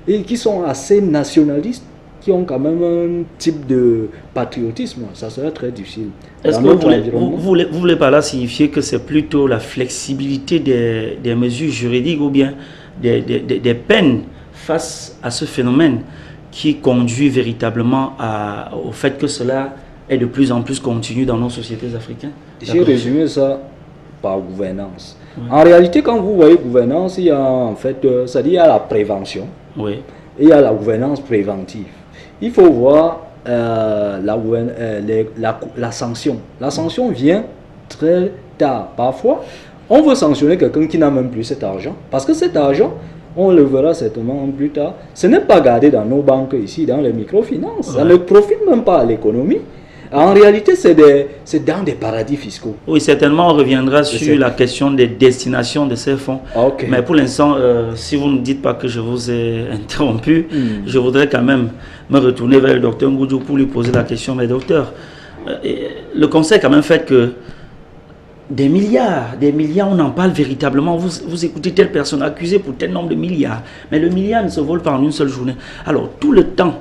et qui sont assez nationalistes, qui ont quand même un type de patriotisme, ça serait très difficile. Est-ce que vous voulez par là signifier que c'est plutôt la flexibilité des mesures juridiques ou bien des peines face à ce phénomène qui conduit véritablement au fait que cela est de plus en plus continu dans nos sociétés africaines? J'ai résumé ça par gouvernance. En réalité, quand vous voyez gouvernance, il y a en fait, c'est-à-dire il y a la prévention et il y a la gouvernance préventive. Il faut voir la sanction. La sanction vient très tard. Parfois, on veut sanctionner quelqu'un qui n'a même plus cet argent, parce que cet argent, on le verra certainement plus tard, ce n'est pas gardé dans nos banques ici, dans les microfinances. Ça ne profite même pas à l'économie. En réalité, c'est dans des paradis fiscaux. Oui, certainement, on reviendra sur la question des destinations de ces fonds. Mais pour l'instant, si vous ne dites pas que je vous ai interrompu, je voudrais quand même me retourner vers le docteur Ngoudjou pour lui poser la question. Mais docteur, le conseil quand même fait que des milliards, on en parle véritablement. Vous écoutez telle personne accusée pour tel nombre de milliards. Mais le milliard ne se vole pas en une seule journée. Alors, tout le temps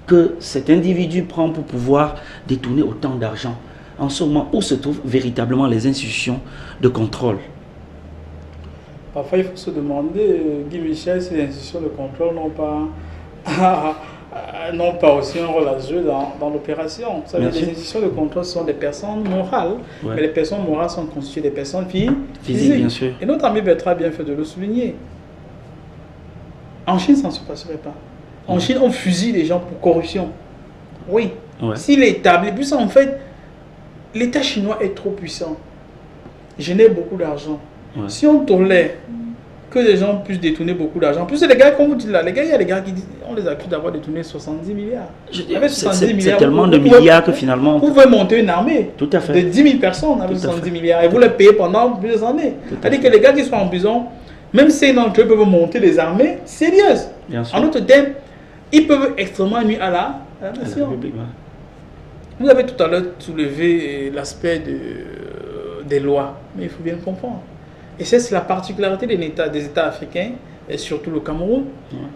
que cet individu prend pour pouvoir détourner autant d'argent, en ce moment, où se trouvent véritablement les institutions de contrôle? Parfois, il faut se demander, Guy Michel, si les institutions de contrôle n'ont pas aussi un rôle à jouer dans l'opération. Les institutions de contrôle sont des personnes morales, mais les personnes morales sont constituées des personnes physiques. Bien sûr. Et notre ami Bertrand a bien fait de le souligner. En Chine, ça ne se passerait pas. En Chine, on fusille les gens pour corruption. Oui. S'il est établi, puis en fait, l'État chinois est trop puissant. Génère beaucoup d'argent. Si on tolère que les gens puissent détourner beaucoup d'argent, en plus, les gars, comme vous dites là, il y a des gars qui disent, on les accuse d'avoir détourné 70 milliards. C'est tellement de milliards que finalement... Vous pouvez monter une armée de 10 000 personnes avec 70 milliards et vous les payez pendant plusieurs années. C'est-à-dire que les gars qui sont en prison, même si d'entre eux peuvent monter des armées sérieuses. En autre terme, ils peuvent extrêmement nuire à la nation. Vous avez tout à l'heure soulevé l'aspect des lois, mais il faut bien comprendre. Et c'est la particularité des États africains, et surtout le Cameroun,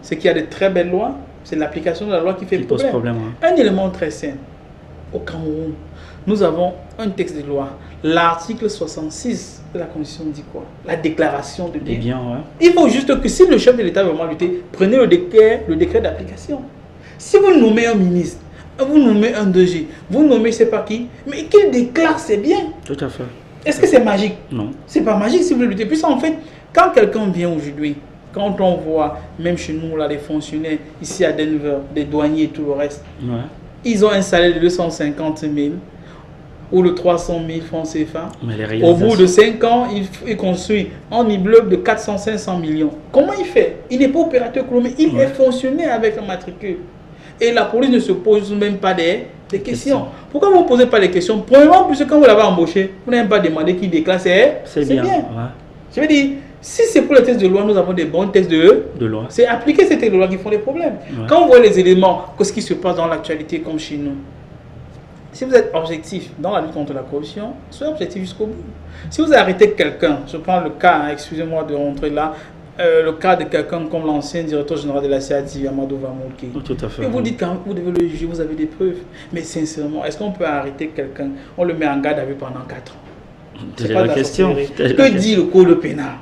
c'est qu'il y a de très belles lois, c'est l'application de la loi qui fait problème. Un élément très simple, au Cameroun, nous avons un texte de loi, l'article 66 de la Constitution dit quoi? La déclaration de biens. Il faut juste que si le chef de l'État veut vraiment lutter, prenez le décret d'application. Si vous nommez un ministre, vous nommez un DG, vous nommez je ne sais pas qui, mais qu'il déclare ses biens. Tout à fait. Est-ce que c'est magique? Non. C'est pas magique si vous voulez lutter. Puis en fait, quand quelqu'un vient aujourd'hui, quand on voit, même chez nous, là, les fonctionnaires, ici à Denver, des douaniers et tout le reste, ils ont un salaire de 250 000 ou de 300 000 francs CFA. Au bout de 5 ans, il construit un immeuble de 400-500 millions. Comment il fait? Il n'est pas opérateur économique, il est fonctionnaire avec un matricule. Et la police ne se pose même pas des questions. Pourquoi vous ne posez pas les questions? Premièrement, puisque quand vous l'avez embauché, vous n'avez pas demandé qu'il déclare, c'est bien. Je veux dire, si c'est pour les textes de loi, nous avons des bons textes de loi. C'est appliquer ces textes de loi qui font des problèmes. Quand on voit les éléments, ce qui se passe dans l'actualité comme chez nous, si vous êtes objectif dans la lutte contre la corruption, soyez objectif jusqu'au bout. Si vous arrêtez quelqu'un, je prends le cas, excusez-moi de rentrer là, le cas de quelqu'un comme l'ancien directeur général de la CADI, Amadou Vamouké. Tout à fait. Et vous dites quand vous devez le juger, vous avez des preuves. Mais sincèrement, est-ce qu'on peut arrêter quelqu'un, on le met en garde à vue pendant 4 ans? C'est pas la question. Que dit le code pénal?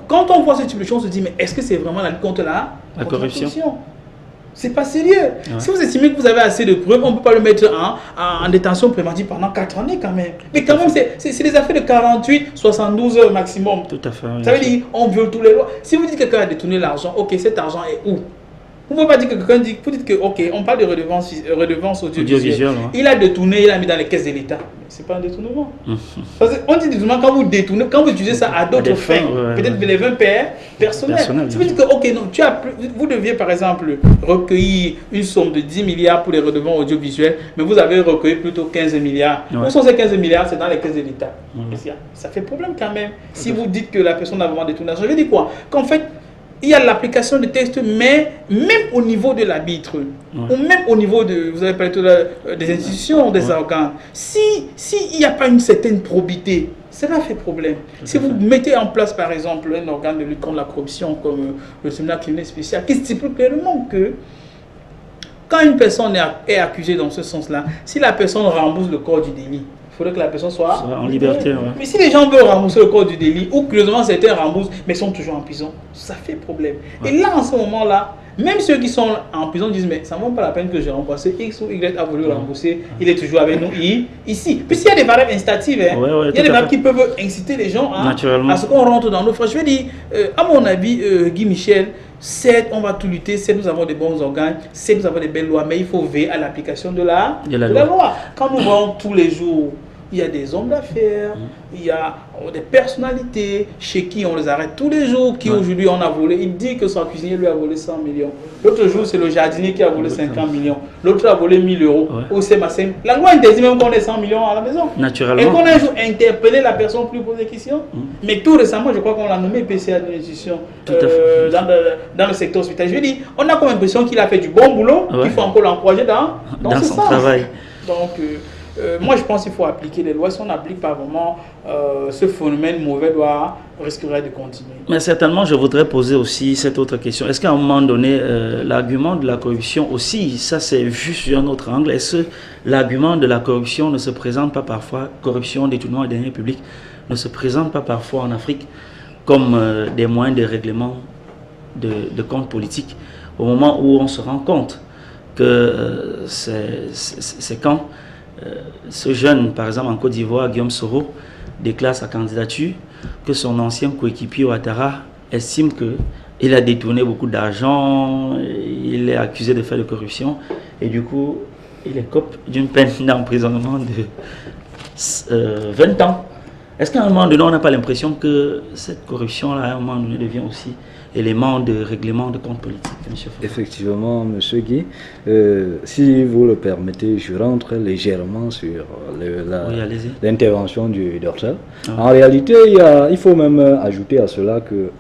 Quand on voit ce type de choses, on se dit, mais est-ce que c'est vraiment la lutte contre la corruption? C'est pas sérieux. Ouais. Si vous estimez que vous avez assez de preuves, on ne peut pas le mettre en détention préventive pendant 4 années quand même. Mais quand même, c'est des affaires de 48, 72 heures maximum. Tout à fait. Ça veut dire on viole tous les lois. Si vous dites que quelqu'un a détourné l'argent, ok, cet argent est où? Vous ne pouvez pas dire que quelqu'un dit, vous dites que, ok, on parle de redevance audiovisuelle. Il a détourné, il a mis dans les caisses de l'État. Mais ce n'est pas un détournement. Parce qu'on dit détournement quand vous détournez, quand vous utilisez ça à d'autres fins, peut-être les 20 personnels. Si vous dites que, ok, non, vous deviez par exemple recueillir une somme de 10 milliards pour les redevances audiovisuelles, mais vous avez recueilli plutôt 15 milliards. Où sont ces 15 milliards? C'est dans les caisses de l'État. Ça fait problème quand même. Si vous dites que la personne a vraiment détourné, je veux dire quoi? Qu'en fait, il y a l'application de textes, mais même au niveau de l'arbitre, ou même au niveau de, vous avez parlé tout des institutions, des organes, s'il n'y a pas une certaine probité, cela fait problème. Si vous mettez en place, par exemple, un organe de lutte contre la corruption, comme le tribunal criminel spécial, qui stipule clairement que quand une personne est accusée dans ce sens-là, si la personne rembourse le corps du délit, il faudrait que la personne soit en liberté. Mais si les gens veulent rembourser le corps du délit, ou curieusement certains remboursent, mais sont toujours en prison, ça fait problème. Et là, en ce moment-là, même ceux qui sont en prison disent, mais ça ne vaut pas la peine que j'ai remboursé, X ou Y a voulu rembourser, il est toujours avec nous ici. Puis s'il y a des variables incitatives, il y a des variables qui peuvent inciter les gens à ce qu'on rentre dans nos frais. Je veux dire, à mon avis, Guy Michel, certes, on va tout lutter, certes, nous avons des bons organes, certes, nous avons des belles lois, mais il faut veiller à l'application de la loi. Quand nous voyons tous les jours, il y a des hommes d'affaires, il y a des personnalités chez qui on les arrête tous les jours, qui aujourd'hui on a volé. Il dit que son cuisinier lui a volé 100 millions. L'autre jour, c'est le jardinier qui a volé 50 millions. L'autre a volé 1000 euros au CMACM. La loi interdit même qu'on ait 100 millions à la maison. Naturellement. Et qu'on a un jour interpellé la personne pour lui poser des questions. Mais tout récemment, je crois qu'on l'a nommé PCA de l'institution dans le secteur hospitalier. Je veux dire, on a comme l'impression qu'il a fait du bon boulot, qu'il faut encore l'encourager dans ce son sens. Travail. Donc, moi, je pense qu'il faut appliquer les lois. Si on n'applique pas vraiment, ce phénomène mauvais risquerait de continuer. Mais certainement, je voudrais poser aussi cette autre question. Est-ce qu'à un moment donné, l'argument de la corruption aussi, ça c'est vu sur un autre angle, est-ce que l'argument de la corruption ne se présente pas parfois, corruption, détournement des deniers publics, ne se présente pas parfois en Afrique comme des moyens de règlement de comptes politiques, au moment où on se rend compte que c'est quand ce jeune, par exemple en Côte d'Ivoire, Guillaume Soro, déclare sa candidature, que son ancien coéquipier Ouattara estime qu'il a détourné beaucoup d'argent, il est accusé de faire de corruption, et du coup, il écope d'une peine d'emprisonnement de 20 ans. Est-ce qu'à un moment donné, on n'a pas l'impression que cette corruption-là, à un moment donné, devient aussi élément de règlement de compte politique, M. Fofana? Effectivement, M. Guy, si vous le permettez, je rentre légèrement sur l'intervention du docteur. En réalité, il faut même ajouter à cela que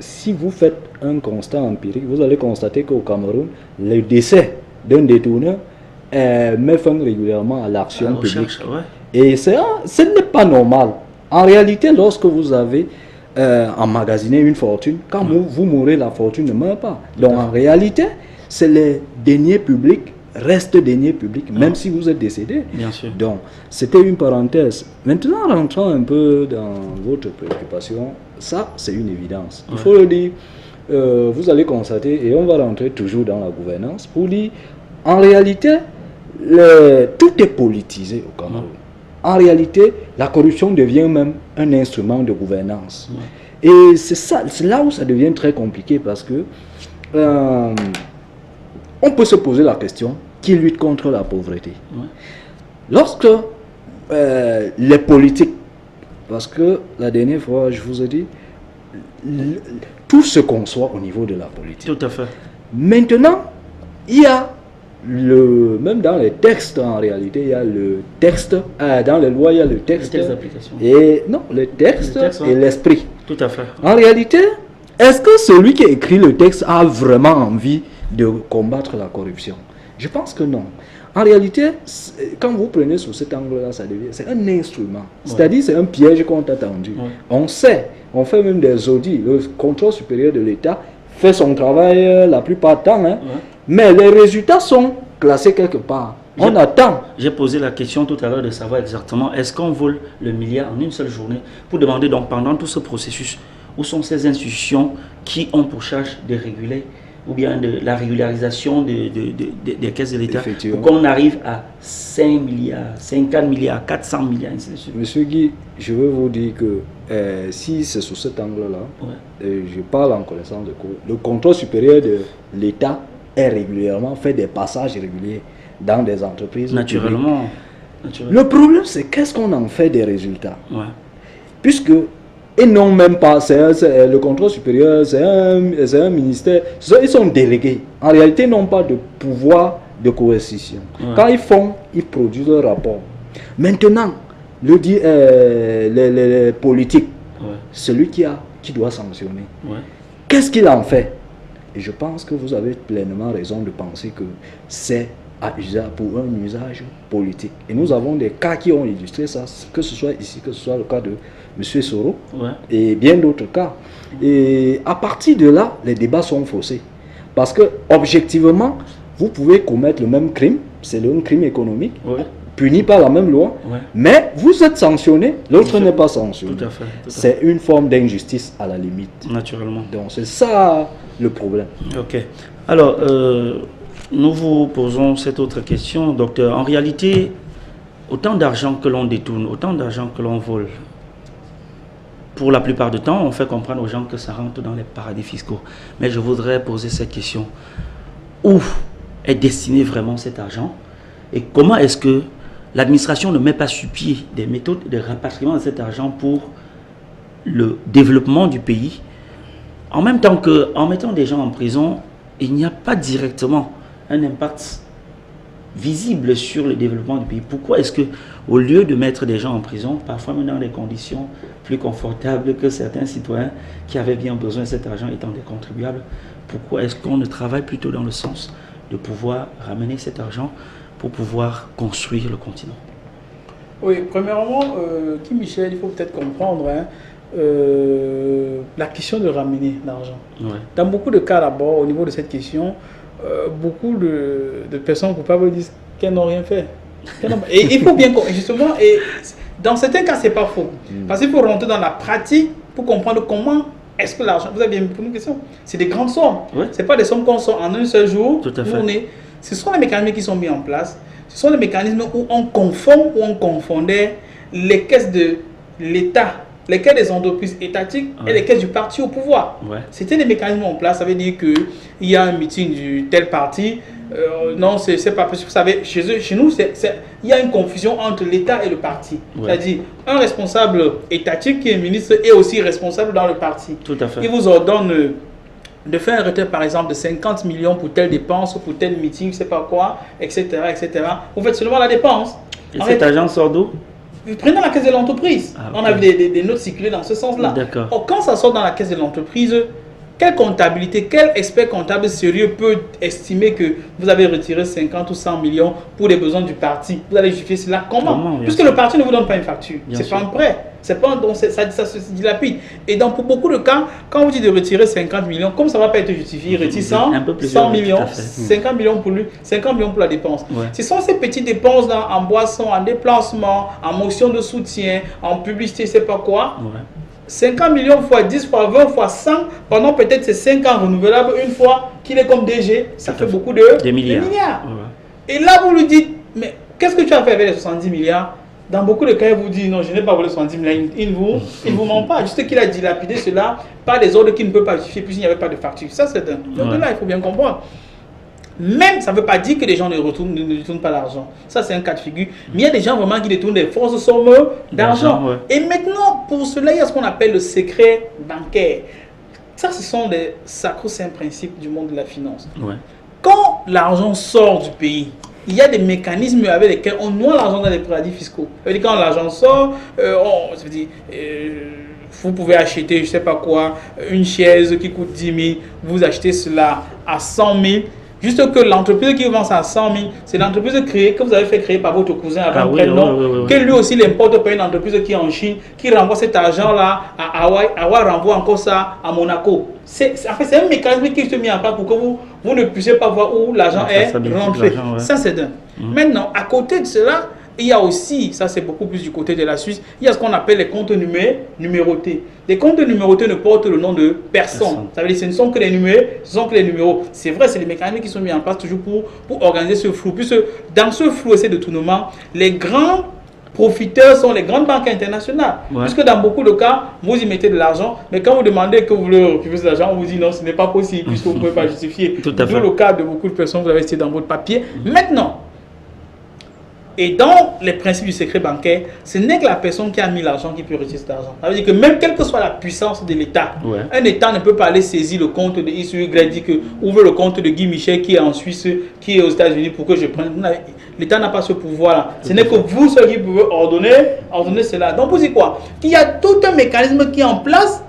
si vous faites un constat empirique, vous allez constater qu'au Cameroun, le décès d'un détourneur met fin régulièrement à l'action publique. Et ce n'est pas normal. En réalité, lorsque vous avez emmagasiner une fortune, quand vous mourrez, la fortune ne meurt pas. Donc en réalité, c'est les deniers publics, restent deniers publics, même si vous êtes décédé. Bien sûr. Donc c'était une parenthèse. Maintenant, rentrons un peu dans votre préoccupation, ça c'est une évidence. Il faut le dire, vous allez constater, et on va rentrer toujours dans la gouvernance, pour dire, en réalité, tout est politisé au Cameroun. En réalité, la corruption devient même un instrument de gouvernance. Et c'est là où ça devient très compliqué parce que on peut se poser la question, qui lutte contre la pauvreté? Lorsque les politiques, parce que la dernière fois, je vous ai dit, tout se conçoit au niveau de la politique. Tout à fait. Maintenant, il y a même dans les textes, en réalité, il y a le texte, dans les lois, il y a le texte, d'application. Et non, le texte et l'esprit. Tout à fait. En réalité, est-ce que celui qui écrit le texte a vraiment envie de combattre la corruption? Je pense que non. En réalité, quand vous prenez sous cet angle-là, c'est un instrument. C'est-à-dire, c'est un piège qu'on t'a tendu. On sait, on fait même des audits. Le contrôle supérieur de l'État fait son travail la plupart du temps. Mais les résultats sont classés quelque part. On attend. J'ai posé la question tout à l'heure de savoir exactement est-ce qu'on vole le milliard en une seule journée, pour demander donc pendant tout ce processus, où sont ces institutions qui ont pour charge de réguler ou bien de la régularisation des caisses de l'État pour qu'on arrive à 5 milliards, 50 milliards, 400 milliards, ainsi de suite. Monsieur Guy, je veux vous dire que si c'est sous cet angle-là, je parle en connaissance de cause, le contrôle supérieur de l'État est régulièrement fait des passages réguliers dans des entreprises. Naturellement. Le problème, c'est qu'est-ce qu'on en fait des résultats. Puisque, et non même pas, le contrôle supérieur, c'est un ministère, ils sont délégués. En réalité, ils n'ont pas de pouvoir de coercition. Quand ils produisent leur rapport. Maintenant, les politiques, celui qui doit sanctionner, qu'est-ce qu'il en fait? Et je pense que vous avez pleinement raison de penser que c'est pour un usage politique. Et nous avons des cas qui ont illustré ça, que ce soit ici, que ce soit le cas de M. Soro, et bien d'autres cas. Et à partir de là, les débats sont faussés. Parce que, objectivement, vous pouvez commettre le même crime, c'est un crime économique, puni par la même loi, mais vous êtes sanctionné, l'autre n'est pas sanctionné. Tout à fait. C'est une forme d'injustice à la limite. Naturellement. Donc c'est ça le problème. Ok. Alors, nous vous posons cette autre question, docteur. En réalité, autant d'argent que l'on détourne, autant d'argent que l'on vole, pour la plupart du temps, on fait comprendre aux gens que ça rentre dans les paradis fiscaux. Mais je voudrais poser cette question. Où est destiné vraiment cet argent? Et comment est-ce que l'administration ne met pas sur pied des méthodes de rapatriement de cet argent pour le développement du pays? En même temps qu'en mettant des gens en prison, il n'y a pas directement un impact visible sur le développement du pays. Pourquoi est-ce que, au lieu de mettre des gens en prison, parfois même dans des conditions plus confortables que certains citoyens qui avaient bien besoin de cet argent étant des contribuables, pourquoi est-ce qu'on ne travaille plutôt dans le sens de pouvoir ramener cet argent pour pouvoir construire le continent? Oui, premièrement, Kim Michel, il faut peut-être comprendre la question de ramener l'argent. Dans beaucoup de cas, d'abord, au niveau de cette question, beaucoup de personnes coupables disent qu'elles n'ont rien fait. Et il faut bien, justement, et dans certains cas, c'est pas faux. Parce qu'il faut rentrer dans la pratique pour comprendre comment est-ce que l'argent. Vous avez bien posé une question. C'est des grandes sommes. Ce n'est pas des sommes qu'on sort en un seul jour. Tout à fait. Ce sont les mécanismes qui sont mis en place. Ce sont les mécanismes où on confondait les caisses de l'État, les caisses des entreprises étatiques et les caisses du parti au pouvoir. C'était des mécanismes en place. Ça veut dire qu'il y a un meeting du tel parti. Non, c'est pas possible. Vous savez, chez nous, il y a une confusion entre l'État et le parti. C'est-à-dire, un responsable étatique qui est ministre est aussi responsable dans le parti. Tout à fait. Il vous ordonne de faire un retrait, par exemple, de 50 millions pour telle dépense, pour tel meeting, je ne sais pas quoi, etc., etc. Vous faites seulement la dépense. Et cet argent sort d'où? Vous prenez la caisse de l'entreprise. On a vu des notes circuler dans ce sens-là. Or, quand ça sort dans la caisse de l'entreprise, quelle comptabilité, quel expert comptable sérieux peut estimer que vous avez retiré 50 ou 100 millions pour les besoins du parti? Vous allez justifier cela comment? Puisque le parti ne vous donne pas une facture. C'est pas un prêt. C'est pas donc ça se dilapide. Et donc pour beaucoup de cas, quand vous dites de retirer 50 millions, comme ça ne va pas être justifié, il retire 100 millions, 50 millions pour lui, 50 millions pour la dépense. Ce sont ces petites dépenses là en boissons, en déplacement, en motion de soutien, en publicité, je ne sais pas quoi. 50 millions fois 10 fois 20 fois 100 pendant peut-être ces 5 ans renouvelables une fois qu'il est comme DG, ça fait beaucoup de milliards. Et là vous lui dites, mais qu'est-ce que tu as fait avec les 70 milliards? Dans beaucoup de cas, il vous dit non, je n'ai pas volé 70 milliards, il ne vous ment pas. Juste qu'il a dilapidé cela par des ordres qu'il ne peut pas justifier puisqu'il n'y avait pas de facture. Ça c'est un. Donc là, il faut bien comprendre. Même, ça ne veut pas dire que les gens ne détournent pas l'argent. Ça, c'est un cas de figure. Mais il y a des gens vraiment qui détournent des fausses sommes d'argent. Et maintenant, pour cela, il y a ce qu'on appelle le secret bancaire. Ça, ce sont des sacro-saints principes du monde de la finance. Quand l'argent sort du pays, il y a des mécanismes avec lesquels on noie l'argent dans les paradis fiscaux. Ça veut dire quand l'argent sort, vous pouvez acheter, je ne sais pas quoi, une chaise qui coûte 10 000, vous achetez cela à 100 000. Juste que l'entreprise qui vend ça à 100 000, c'est l'entreprise que vous avez fait créer par votre cousin avant prénom, que lui aussi l'importe par une entreprise qui est en Chine, qui renvoie cet argent-là à Hawaï, Hawaï renvoie encore ça à Monaco. C'est un mécanisme qui se met en place pour que vous ne puissiez pas voir où l'argent est rentré. Ça, c'est d'un. Maintenant, à côté de cela, il y a aussi, ça c'est beaucoup plus du côté de la Suisse, il y a ce qu'on appelle les comptes numérotés. Les comptes numérotés ne portent le nom de personne. Ça veut dire que ce ne sont que les numéros, C'est vrai, c'est les mécanismes qui sont mis en place toujours pour organiser ce flou. Puisque dans ce flou et ces détournements, les grands profiteurs sont les grandes banques internationales. Puisque dans beaucoup de cas, vous y mettez de l'argent, mais quand vous demandez que vous voulez récupérer cet argent, on vous dit non, ce n'est pas possible, puisque vous ne pouvez pas justifier. D'où le cas de beaucoup de personnes, vous avez cité dans votre papier. Maintenant, et dans les principes du secret bancaire, ce n'est que la personne qui a mis l'argent qui peut retirer cet argent. Ça veut dire que même quelle que soit la puissance de l'État, un État ne peut pas aller saisir le compte de X ou Y, dire que ouvre le compte de Guy Michel qui est en Suisse, qui est aux États-Unis pour que je prenne. L'État n'a pas ce pouvoir-là. Ce n'est que vous, ceux qui pouvez ordonner cela. Donc vous dites quoi? Qu'il y a tout un mécanisme qui est en place,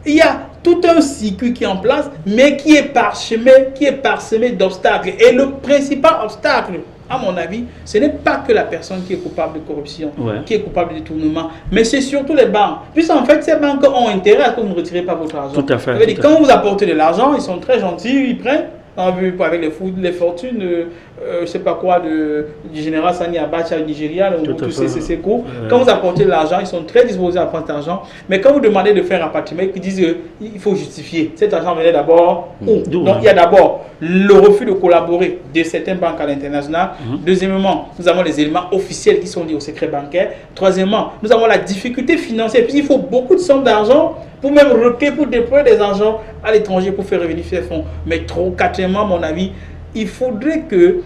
il y a tout un circuit qui est en place, mais qui est parsemé d'obstacles. Et le principal obstacle, à mon avis, ce n'est pas que la personne qui est coupable de corruption, qui est coupable de détournement, mais c'est surtout les banques. Puisqu'en fait, ces banques ont intérêt à ce que vous ne retirez pas votre argent. Tout à fait. Quand vous apportez de l'argent, ils sont très gentils, ils prennent. On a vu avec les fortunes, je ne sais pas quoi, du général Sani Abacha au Nigeria, ces cours. Quand vous apportez de l'argent, ils sont très disposés à prendre cet argent. Mais quand vous demandez de faire un rapatriement, ils disent qu'il faut justifier. Cet argent venait d'abord où? Donc il y a d'abord le refus de collaborer de certaines banques à l'international. Deuxièmement, nous avons les éléments officiels qui sont liés au secret bancaire. Troisièmement, nous avons la difficulté financière. Puisqu'il faut beaucoup de sommes d'argent pour même requérir, pour déployer des argent à l'étranger pour faire revenir ces fonds. Mais quatrièmement, à mon avis, il faudrait que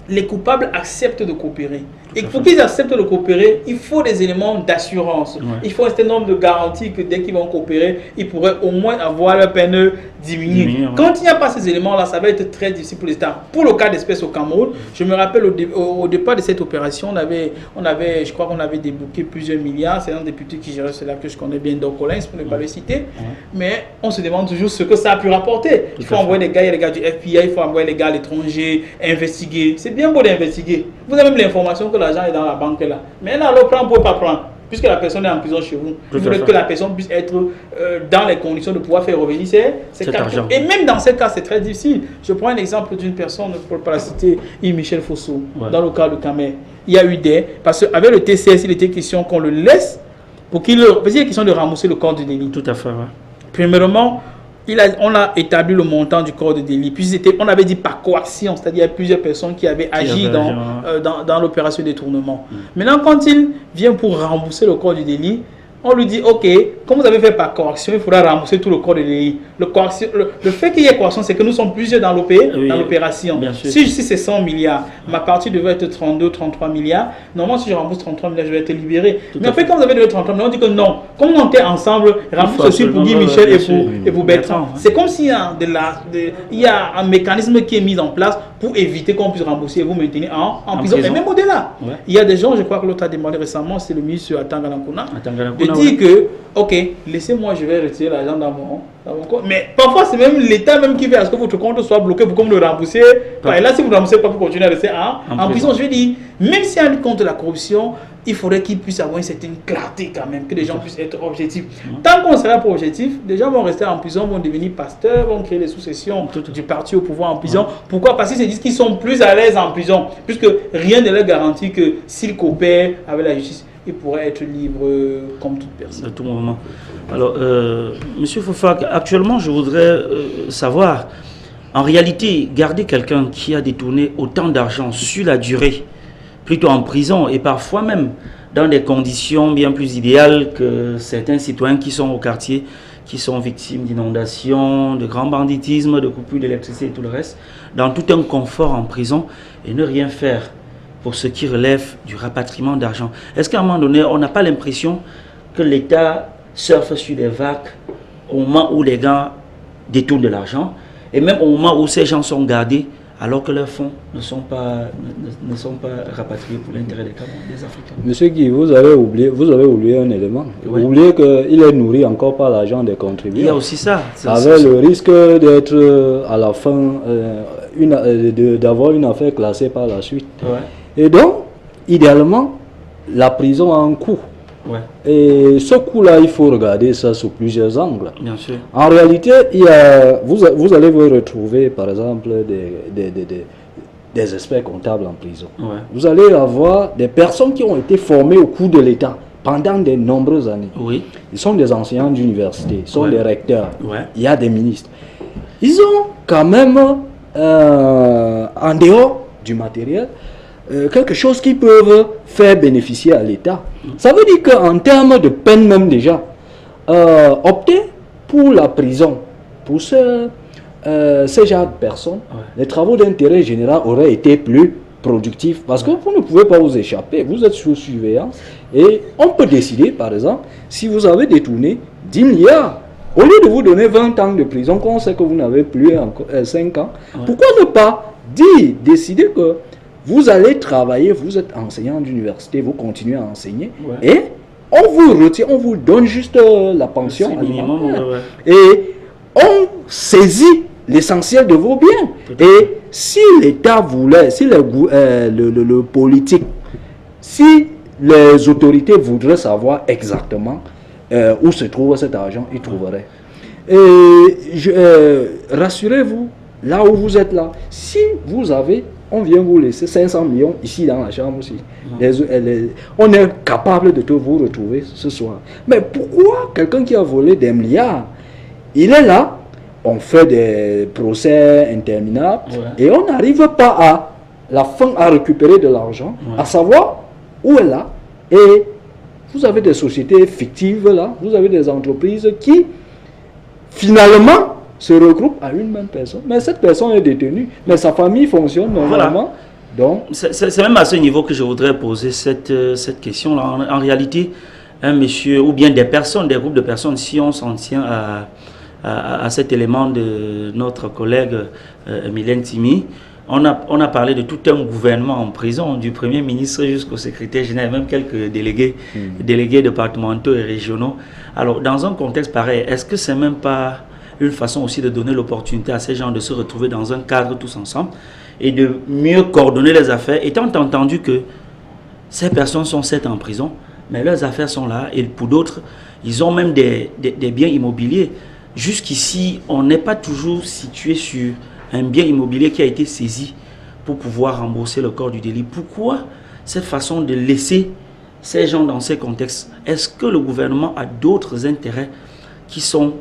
les coupables acceptent de coopérer. Et pour qu'ils acceptent de coopérer, il faut des éléments d'assurance. Il faut un certain nombre de garanties que dès qu'ils vont coopérer, ils pourraient au moins avoir leur peine diminuée. Quand il n'y a pas ces éléments-là, ça va être très difficile pour l'État. Pour le cas d'espèce au Cameroun, je me rappelle au départ de cette opération, je crois qu'on avait débloqué plusieurs milliards. C'est un député qui gérait cela que je connais bien, Doc Collins, pour ne pas le citer. Mais on se demande toujours ce que ça a pu rapporter. Il faut envoyer les gars du FBI, il faut envoyer les gars à l'étranger, investiguer. C'est bien beau d'investiguer. Vous avez même l'information que l'argent est dans la banque là. Mais là, on ne peut pas prendre. Puisque la personne est en prison chez vous. Il faudrait que la personne puisse être dans les conditions de pouvoir faire revenir cet argent. Et même dans ces cas, c'est très difficile. Je prends un exemple d'une personne, pour ne pas la citer, Michel Fosso, dans le cas de Camer. Il y a eu parce qu'avec le TCS, il était question qu'on le laisse parce qu'il est question de rembourser le corps de délit. Tout à fait. Premièrement, on a établi le montant du corps de délit. Puis on avait dit par coaction, c'est-à-dire plusieurs personnes qui avaient agi dans l'opération de détournement. Maintenant, quand il vient pour rembourser le corps du délit, on lui dit, ok, comme vous avez fait par coaction, il faudra rembourser tout le corps de délit. Le fait qu'il y ait coaction, c'est que nous sommes plusieurs dans l'opération. Si c'est 100 milliards, ma partie devait être 32, 33 milliards. Normalement, si je rembourse 33 milliards, je vais être libéré. Mais en fait, quand vous avez donné 33 milliards, on dit que non. Comme on était ensemble, rembourse aussi pour Guy Michel et pour Bertrand. C'est comme s'il y a un mécanisme qui est mis en place pour éviter qu'on puisse rembourser et vous maintenir en prison. Mais même au-delà, il y a des gens, je crois que l'autre a demandé récemment, c'est le ministre Atangana, de dire que, ok, laissez-moi, je vais retirer l'argent dans mon compte. Mais parfois, c'est même l'État même qui fait à ce que votre compte soit bloqué pour qu'on le rembourser. Et là, si vous ne remboursez pas, pour continuer à rester en prison, je vais dire, même si on lutte contre la corruption, il faudrait qu'il puisse avoir une certaine clarté quand même, que les gens puissent être objectifs. Tant qu'on ne sera pas objectif, les gens vont rester en prison, vont devenir pasteurs, vont créer des successions du parti au pouvoir en prison. Pourquoi? Parce qu'ils se disent qu'ils sont plus à l'aise en prison, puisque rien ne leur garantit que s'ils coopèrent avec la justice, ils pourraient être libres comme toute personne. À tout moment. Alors, Monsieur Fofak, actuellement, je voudrais savoir, en réalité, garder quelqu'un qui a détourné autant d'argent sur la durée, plutôt en prison et parfois même dans des conditions bien plus idéales que certains citoyens qui sont au quartier, qui sont victimes d'inondations, de grand banditisme, de coupures d'électricité et tout le reste, dans tout un confort en prison et ne rien faire pour ce qui relève du rapatriement d'argent. Est-ce qu'à un moment donné, on n'a pas l'impression que l'État surfe sur des vagues au moment où les gens détournent de l'argent et même au moment où ces gens sont gardés alors que leurs fonds ne sont pas rapatriés pour l'intérêt des Africains? Monsieur Guy, vous avez oublié un élément. Vous oubliez qu'il est nourri encore par l'argent des contribuables. Il y a aussi ça. Avec le risque d'être à la fin, d'avoir une affaire classée par la suite. Et donc, idéalement, la prison a un coût. Et ce coût-là, il faut regarder ça sous plusieurs angles. Bien sûr. En réalité, vous allez vous retrouver, par exemple, des experts comptables en prison. Ouais. Vous allez avoir des personnes qui ont été formées au cours de l'État pendant de nombreuses années. Oui. Ils sont des enseignants d'université, ils sont Ouais. des recteurs, Ouais. il y a des ministres. Ils ont quand même, en dehors du matériel, quelque chose qui peuvent faire bénéficier à l'État. Ça veut dire qu'en termes de peine même déjà, opter pour la prison, pour ce genre de personnes, les travaux d'intérêt général auraient été plus productifs parce que vous ne pouvez pas vous échapper, vous êtes sous surveillance et on peut décider par exemple si vous avez détourné 10 milliards, au lieu de vous donner 20 ans de prison, qu'on sait que vous n'avez plus encore 5 ans, pourquoi ne pas décider que vous allez travailler, vous êtes enseignant d'université, vous continuez à enseigner et on vous retire, on vous donne juste la pension minimum, et on saisit l'essentiel de vos biens. Et si l'État voulait, si le politique, si les autorités voudraient savoir exactement où se trouve cet argent, ils trouveraient. Et rassurez-vous, là où vous êtes là, si vous avez, on vient vous laisser 500 millions ici dans la chambre aussi. On est capable de vous retrouver ce soir. Mais pourquoi quelqu'un qui a volé des milliards, il est là, on fait des procès interminables et on n'arrive pas à la fin à récupérer de l'argent, à savoir où est là. Et vous avez des sociétés fictives là, vous avez des entreprises qui finalement se regroupent à une même personne. Mais cette personne est détenue, mais sa famille fonctionne normalement. Donc, c'est même à ce niveau que je voudrais poser cette question-là. En réalité, un monsieur ou bien des personnes, des groupes de personnes, si on s'en tient à cet élément de notre collègue Mylène Timi, on a parlé de tout un gouvernement en prison, du Premier ministre jusqu'au secrétaire général, même quelques délégués départementaux et régionaux. Alors, dans un contexte pareil, est-ce que c'est même pas une façon aussi de donner l'opportunité à ces gens de se retrouver dans un cadre tous ensemble et de mieux coordonner les affaires, étant entendu que ces personnes sont certes en prison, mais leurs affaires sont là, et pour d'autres, ils ont même des biens immobiliers. Jusqu'ici, on n'est pas toujours situé sur un bien immobilier qui a été saisi pour pouvoir rembourser le corps du délit. Pourquoi cette façon de laisser ces gens dans ces contextes? Est-ce que le gouvernement a d'autres intérêts qui sont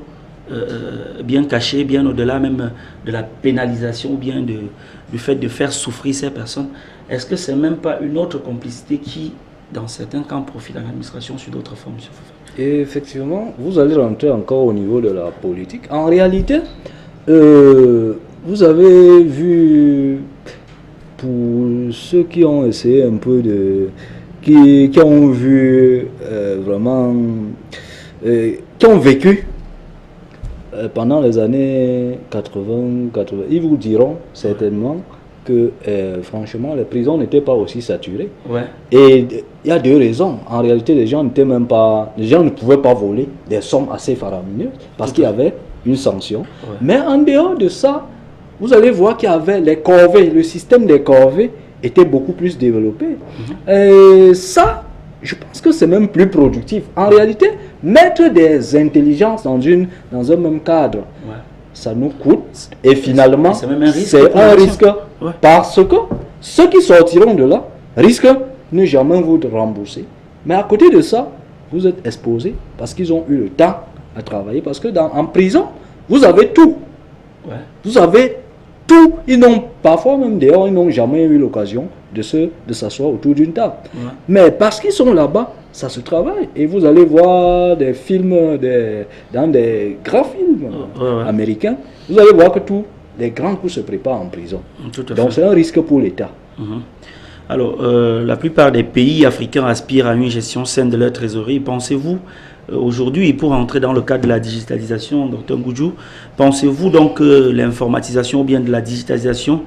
bien cachés, bien au-delà même de la pénalisation ou bien du fait de faire souffrir ces personnes? Est-ce que c'est même pas une autre complicité qui, dans certains cas, profite à l'administration sur d'autres formes? Et effectivement, vous allez rentrer encore au niveau de la politique. En réalité, vous avez vu, pour ceux qui ont essayé un peu de... qui ont vu vraiment... qui ont vécu pendant les années 80, ils vous diront certainement que franchement les prisons n'étaient pas aussi saturées. Et il y a deux raisons. En réalité, les gens ne pouvaient pas voler des sommes assez faramineuses parce qu'il y avait une sanction. Mais en dehors de ça, vous allez voir qu'il y avait les corvées, le système des corvées était beaucoup plus développé. Et ça, je pense que c'est même plus productif. En réalité, mettre des intelligences dans un même cadre, ça nous coûte et finalement c'est un risque parce que ceux qui sortiront de là risquent de ne jamais vous rembourser. Mais à côté de ça, vous êtes exposés parce qu'ils ont eu le temps à travailler, parce que en prison, vous avez tout. Vous avez tout. Ils n'ont parfois même dehors, ils n'ont jamais eu l'occasion de s'asseoir autour d'une table. Mais parce qu'ils sont là-bas, ça se travaille. Et vous allez voir des films, dans des grands films américains, vous allez voir que tous les grands coups se préparent en prison. Donc c'est un risque pour l'État. Alors, la plupart des pays africains aspirent à une gestion saine de leur trésorerie. Pensez-vous, aujourd'hui, pour entrer dans le cadre de la digitalisation, Dr Ngudjou, pensez-vous donc que l'informatisation ou bien de la digitalisation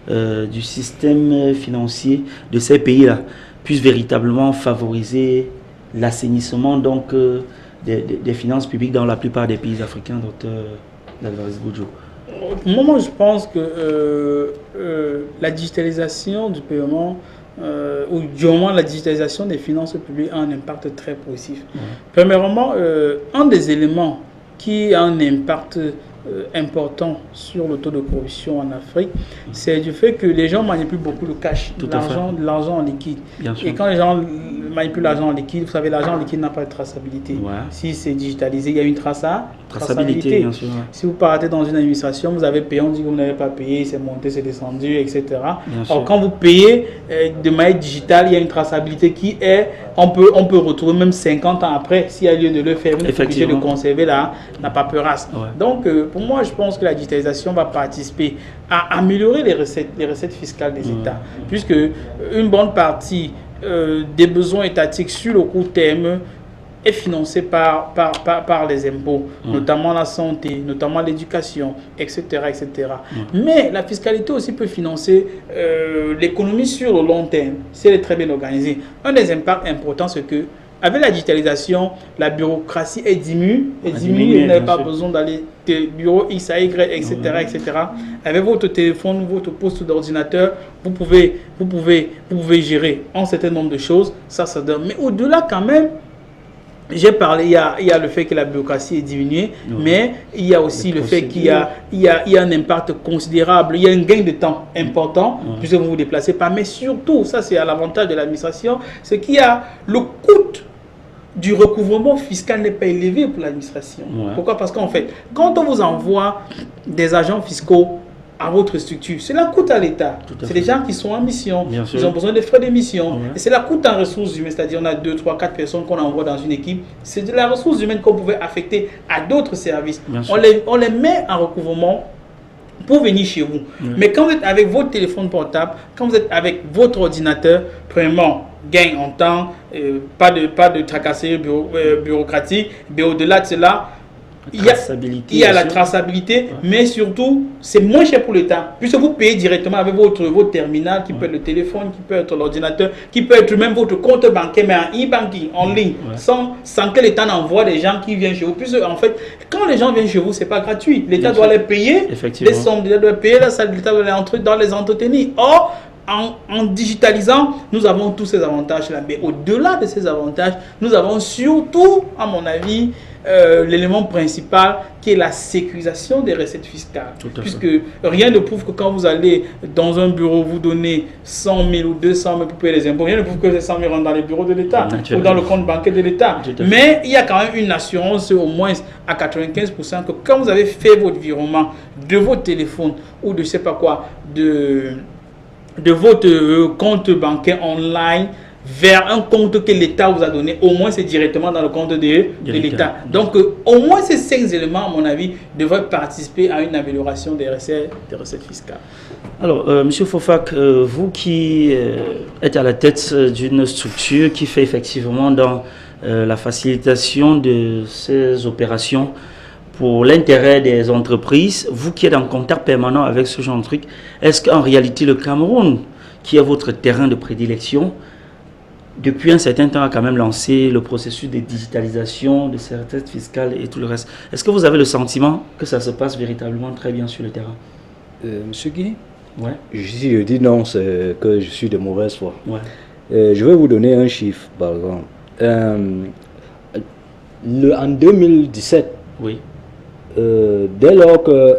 du système financier de ces pays-là puisse véritablement favoriser l'assainissement donc des finances publiques dans la plupart des pays africains, Dr Alvarez Ngudjou? Moi, je pense que la digitalisation du paiement, ou du moins la digitalisation des finances publiques a un impact très positif. Premièrement, un des éléments qui a un impact important sur le taux de corruption en Afrique, c'est du fait que les gens manipulent beaucoup le cash, l'argent en liquide. Et quand les gens manipulent l'argent en liquide, vous savez, l'argent en liquide n'a pas de traçabilité. Si c'est digitalisé, il y a une traçabilité. Bien sûr, Si vous partez dans une administration, vous avez payé, on dit que vous n'avez pas payé, c'est monté, c'est descendu, etc. Alors quand vous payez de manière digitale, il y a une traçabilité qui est, on peut retrouver même 50 ans après, s'il y a lieu de le faire, vous êtes obligé de conserver la paperasse. Donc, pour moi, je pense que la digitalisation va participer à améliorer les recettes fiscales des États, puisque une bonne partie des besoins étatiques sur le court terme est financée par les impôts, notamment la santé, notamment l'éducation, etc. etc. Mais la fiscalité aussi peut financer l'économie sur le long terme, si elle est très bien organisée. Un des impacts importants, c'est que avec la digitalisation, la bureaucratie est diminuée. Vous n'avez pas besoin d'aller de bureau X à Y, etc., etc. Avec votre téléphone, votre poste d'ordinateur, vous pouvez gérer un certain nombre de choses. Ça donne. Mais au-delà quand même, j'ai parlé, il y a le fait que la bureaucratie est diminuée, mais il y a aussi le fait qu'il y a un impact considérable, il y a un gain de temps important, puisque vous ne vous déplacez pas. Mais surtout, ça c'est à l'avantage de l'administration, c'est qu'il y a le coût du recouvrement fiscal n'est pas élevé pour l'administration. Pourquoi? Parce qu'en fait, quand on vous envoie des agents fiscaux à votre structure, cela coûte à l'État. C'est des gens qui sont en mission, ils ont besoin de frais de mission. Et cela coûte en ressources humaines, c'est-à-dire on a 2, 3, 4 personnes qu'on envoie dans une équipe. C'est de la ressource humaine qu'on pouvait affecter à d'autres services. On les met en recouvrement pour venir chez vous. Mais quand vous êtes avec votre téléphone portable, quand vous êtes avec votre ordinateur, premièrement, gain en temps, pas de tracasserie bureaucratique, mais au-delà de cela, il y a la traçabilité, mais surtout, c'est moins cher pour l'État, puisque vous payez directement avec votre terminal, qui peut être le téléphone, qui peut être l'ordinateur, qui peut être même votre compte bancaire, mais en e-banking, en ligne, sans que l'État n'envoie des gens qui viennent chez vous. Puisque, en fait, quand les gens viennent chez vous, ce n'est pas gratuit. L'État doit les payer, les sommes, l'État doit payer la salle, l'État doit les entretenir. Or, en digitalisant, nous avons tous ces avantages-là. Mais au-delà de ces avantages, nous avons surtout, à mon avis, l'élément principal qui est la sécurisation des recettes fiscales. Puisque rien ne prouve que quand vous allez dans un bureau, vous donnez 100 000 ou 200 000 pour payer les impôts, rien ne prouve que ces 100 000 rentrent dans les bureaux de l'État ou dans le compte bancaire de l'État. Mais il y a quand même une assurance au moins à 95% que quand vous avez fait votre virement de votre téléphone ou de je sais pas quoi, de votre compte bancaire online vers un compte que l'État vous a donné, au moins c'est directement dans le compte de l'État. Donc au moins ces 5 éléments, à mon avis, devraient participer à une amélioration des recettes fiscales. Alors, M. Fofak, vous qui êtes à la tête d'une structure qui fait effectivement dans la facilitation de ces opérations pour l'intérêt des entreprises, vous qui êtes en contact permanent avec ce genre de truc, est-ce qu'en réalité le Cameroun, qui est votre terrain de prédilection, depuis un certain temps a quand même lancé le processus de digitalisation de ces recettes fiscales et tout le reste. Est-ce que vous avez le sentiment que ça se passe véritablement très bien sur le terrain? Monsieur Guy, si je dis non, c'est que je suis de mauvaise foi. Je vais vous donner un chiffre, par exemple. En 2017, dès lors que,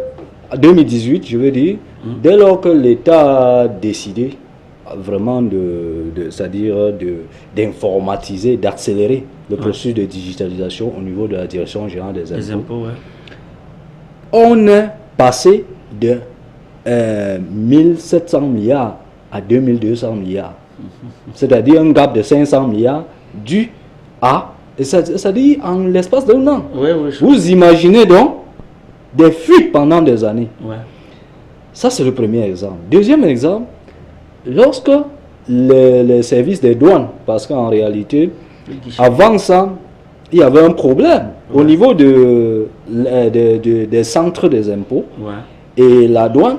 2018, je veux dire, dès lors que l'État a décidé vraiment c'est-à-dire d'informatiser, d'accélérer le processus de digitalisation au niveau de la direction générale des impôts. On est passé de 1700 milliards à 2200 milliards. C'est-à-dire un gap de 500 milliards dû à, c'est-à-dire en l'espace d'un an. Vous imaginez donc des fuites pendant des années. Ça, c'est le premier exemple. Deuxième exemple, lorsque les services des douanes, parce qu'en réalité, avant ça, il y avait un problème au niveau des centres des impôts et la douane,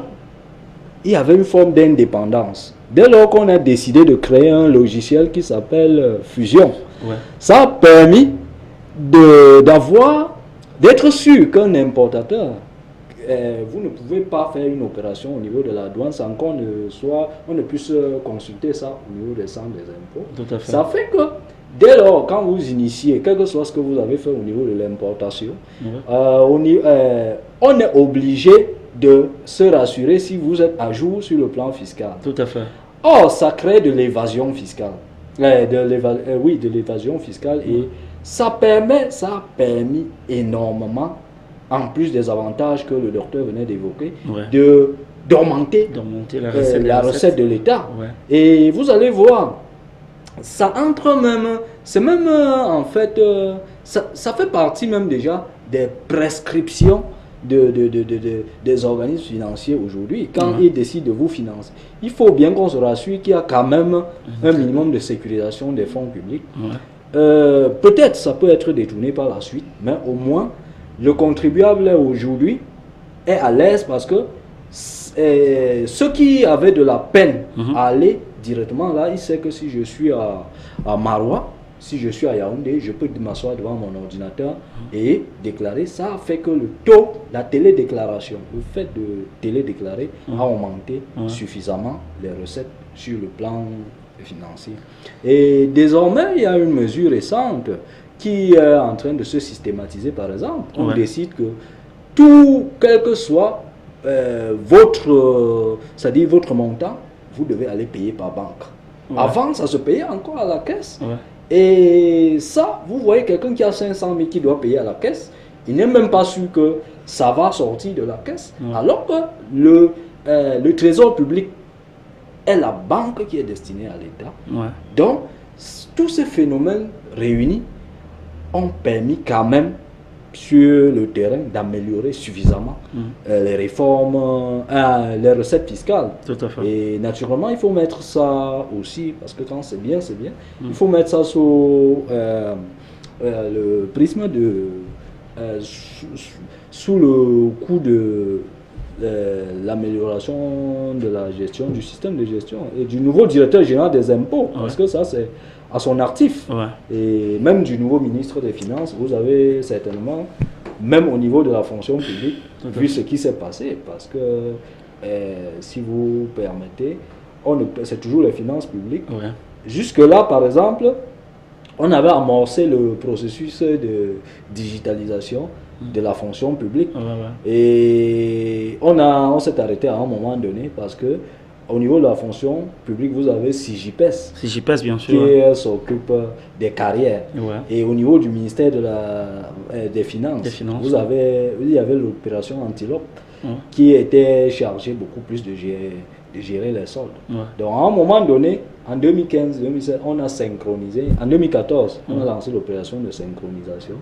il y avait une forme d'indépendance. Dès lors qu'on a décidé de créer un logiciel qui s'appelle Fusion, ça a permis d'être sûr qu'un importateur, vous ne pouvez pas faire une opération au niveau de la douane sans qu'on ne puisse consulter ça au niveau des centres des impôts. Ça fait que dès lors, quand vous initiez, quel que soit ce que vous avez fait au niveau de l'importation, on est obligé de se rassurer si vous êtes à jour sur le plan fiscal. Tout à fait. Or, ça crée de l'évasion fiscale. De l'évasion fiscale. Et ça a permis énormément, en plus des avantages que le docteur venait d'évoquer, d'augmenter la recette de l'État. Ouais. Et vous allez voir, ça entre même, c'est même en fait, ça fait partie même déjà des prescriptions des organismes financiers aujourd'hui. Quand ils décident de vous financer, il faut bien qu'on se rassure qu'il y a quand même un minimum de sécurisation des fonds publics. Peut-être ça peut être détourné par la suite, mais au moins le contribuable aujourd'hui est à l'aise parce que ceux qui avaient de la peine à aller directement là, il sait que si je suis à Maroua, si je suis à Yaoundé, je peux m'asseoir devant mon ordinateur et déclarer. Ça fait que le taux, la télédéclaration, le fait de télédéclarer a augmenté suffisamment les recettes sur le plan financier. Et désormais, il y a une mesure récente qui est en train de se systématiser. Par exemple, on décide que tout, quel que soit votre montant, vous devez aller payer par banque. Avant, ça se payait encore à la caisse. Et ça, vous voyez quelqu'un qui a 500 000 qui doit payer à la caisse, il n'est même pas sûr que ça va sortir de la caisse, alors que le trésor public est la banque qui est destinée à l'État. Donc, tous ces phénomènes réunis ont permis quand même sur le terrain d'améliorer suffisamment les réformes, les recettes fiscales. Tout à fait. Et naturellement, il faut mettre ça aussi, parce que quand c'est bien, c'est bien. Il faut mettre ça sous le prisme sous le coup de l'amélioration de la gestion, du système de gestion et du nouveau directeur général des impôts, parce que ça c'est à son actif, et même du nouveau ministre des Finances. Vous avez certainement, même au niveau de la fonction publique, vu ce qui s'est passé, parce que si vous permettez, c'est toujours les finances publiques. Jusque-là, par exemple, on avait amorcé le processus de digitalisation de la fonction publique, et on s'est arrêté à un moment donné parce que au niveau de la fonction publique, vous avez SIGIPES, bien sûr, qui s'occupe des carrières. Et au niveau du ministère des Finances, il y avait l'opération Antilope, qui était chargée beaucoup plus de gérer les soldes. Donc à un moment donné, en 2015, 2016, on a synchronisé. En 2014, on a lancé l'opération de synchronisation.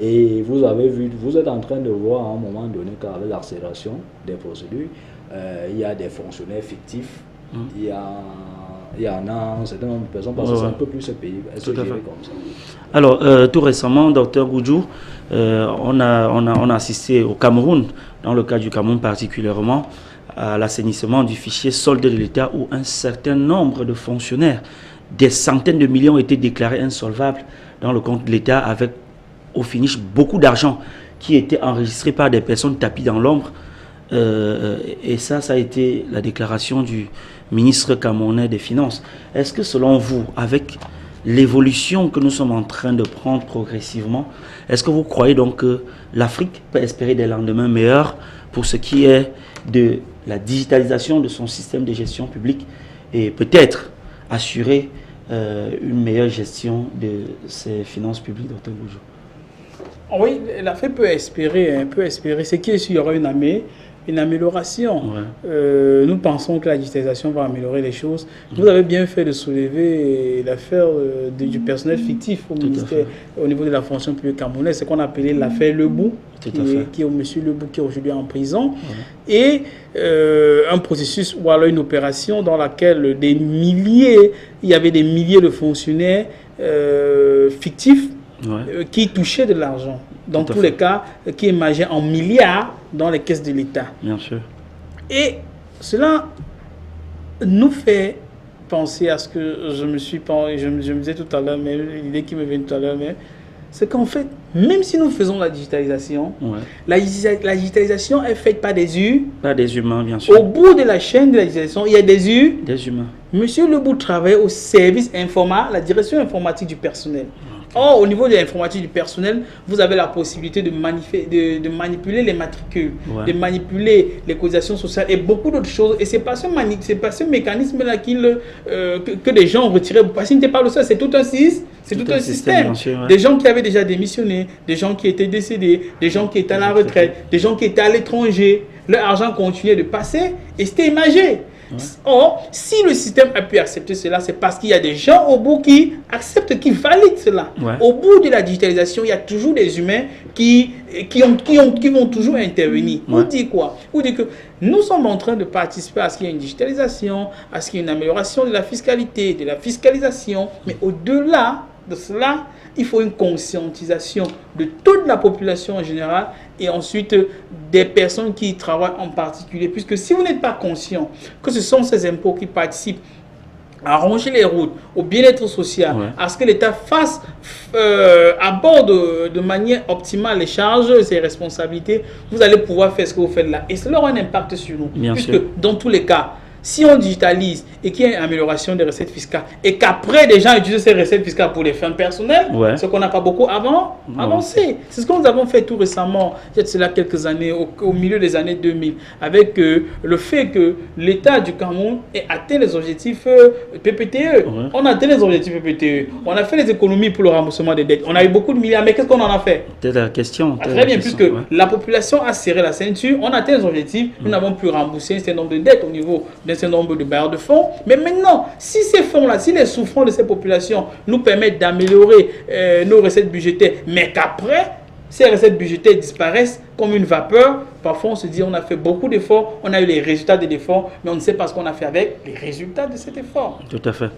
Et vous avez vu, vous êtes en train de voir à un moment donné qu'avec l'accélération des procédures, il y a des fonctionnaires fictifs, il y en a un certain nombre de personnes, parce que c'est un peu plus ce pays, être géré comme ça. Alors, tout récemment, Dr Goudiou, on a assisté au Cameroun, dans le cas du Cameroun particulièrement, à l'assainissement du fichier solde de l'État, où un certain nombre de fonctionnaires, des centaines de millions, ont été déclarés insolvables dans le compte de l'État, avec au finish beaucoup d'argent qui était enregistré par des personnes tapies dans l'ombre. Et ça a été la déclaration du ministre camerounais des Finances. Est-ce que selon vous, avec l'évolution que nous sommes en train de prendre progressivement, est-ce que vous croyez donc que l'Afrique peut espérer des lendemains meilleurs pour ce qui est de la digitalisation de son système de gestion publique et peut-être assurer une meilleure gestion de ses finances publiques, Dr Goudiou? Oui, l'Afrique peut espérer. C'est qu'il y aura une amélioration. Nous pensons que la digitalisation va améliorer les choses. Vous avez bien fait de soulever l'affaire du personnel fictif au ministère, au niveau de la fonction publique camerounaise, ce qu'on appelait l'affaire Lebou, qui est monsieur Lebou, qui est aujourd'hui en prison, et un processus ou alors une opération dans laquelle il y avait des milliers de fonctionnaires fictifs qui touchaient de l'argent. Dans tous les cas, qui émergeaient en milliards dans les caisses de l'État. Bien sûr. Et cela nous fait penser à ce que je me disais tout à l'heure, mais l'idée qui me vient tout à l'heure, c'est qu'en fait, même si nous faisons la digitalisation, la digitalisation est faite par des humains, bien sûr. Au bout de la chaîne de la digitalisation, il y a des humains. Monsieur Lebou travaille au service la direction informatique du personnel. Or, au niveau de l'informatique du personnel, vous avez la possibilité de manipuler les matricules, de manipuler les cotisations sociales et beaucoup d'autres choses. Et ce n'est pas ce mécanisme-là que des gens ont retiré. Parce qu'il n'était pas le seul, c'est tout un système. Sûr, des gens qui avaient déjà démissionné, des gens qui étaient décédés, des gens qui étaient à la retraite, des gens qui étaient à l'étranger. Leur argent continuait de passer et c'était imagé. Or, si le système a pu accepter cela, c'est parce qu'il y a des gens au bout qui acceptent, qui valident cela. Au bout de la digitalisation, il y a toujours des humains qui vont toujours intervenir. Vous dites quoi? Vous dites que nous sommes en train de participer à ce qu'il y ait une digitalisation, à ce qu'il y ait une amélioration de la fiscalité, de la fiscalisation. Mais au-delà de cela, il faut une conscientisation de toute la population en général et ensuite des personnes qui y travaillent en particulier. Puisque si vous n'êtes pas conscient que ce sont ces impôts qui participent à ranger les routes, au bien-être social, à ce que l'État fasse aborde de manière optimale les charges et ses responsabilités, vous allez pouvoir faire ce que vous faites là. Et cela aura un impact sur nous. Puisque dans tous les cas, si on digitalise et qu'il y a une amélioration des recettes fiscales et qu'après des gens utilisent ces recettes fiscales pour les fins personnelles, ce qu'on n'a pas beaucoup avancé. C'est ce que nous avons fait tout récemment, il y a cela quelques années, au milieu des années 2000, avec le fait que l'État du Cameroun ait atteint les objectifs PPTE. On a atteint les objectifs PPTE. On a fait les économies pour le remboursement des dettes. On a eu beaucoup de milliards, mais qu'est-ce qu'on en a fait? C'était la question. Très bien, puisque la population a serré la ceinture, on a atteint les objectifs, nous n'avons plus remboursé un certain nombre de dettes au niveau d'un certain nombre de bailleurs de fonds. Mais maintenant, si ces fonds-là, si les souffrances de ces populations nous permettent d'améliorer nos recettes budgétaires, mais qu'après, ces recettes budgétaires disparaissent comme une vapeur, parfois on se dit on a fait beaucoup d'efforts, on a eu les résultats de l'effort, mais on ne sait pas ce qu'on a fait avec les résultats de cet effort. Tout à fait.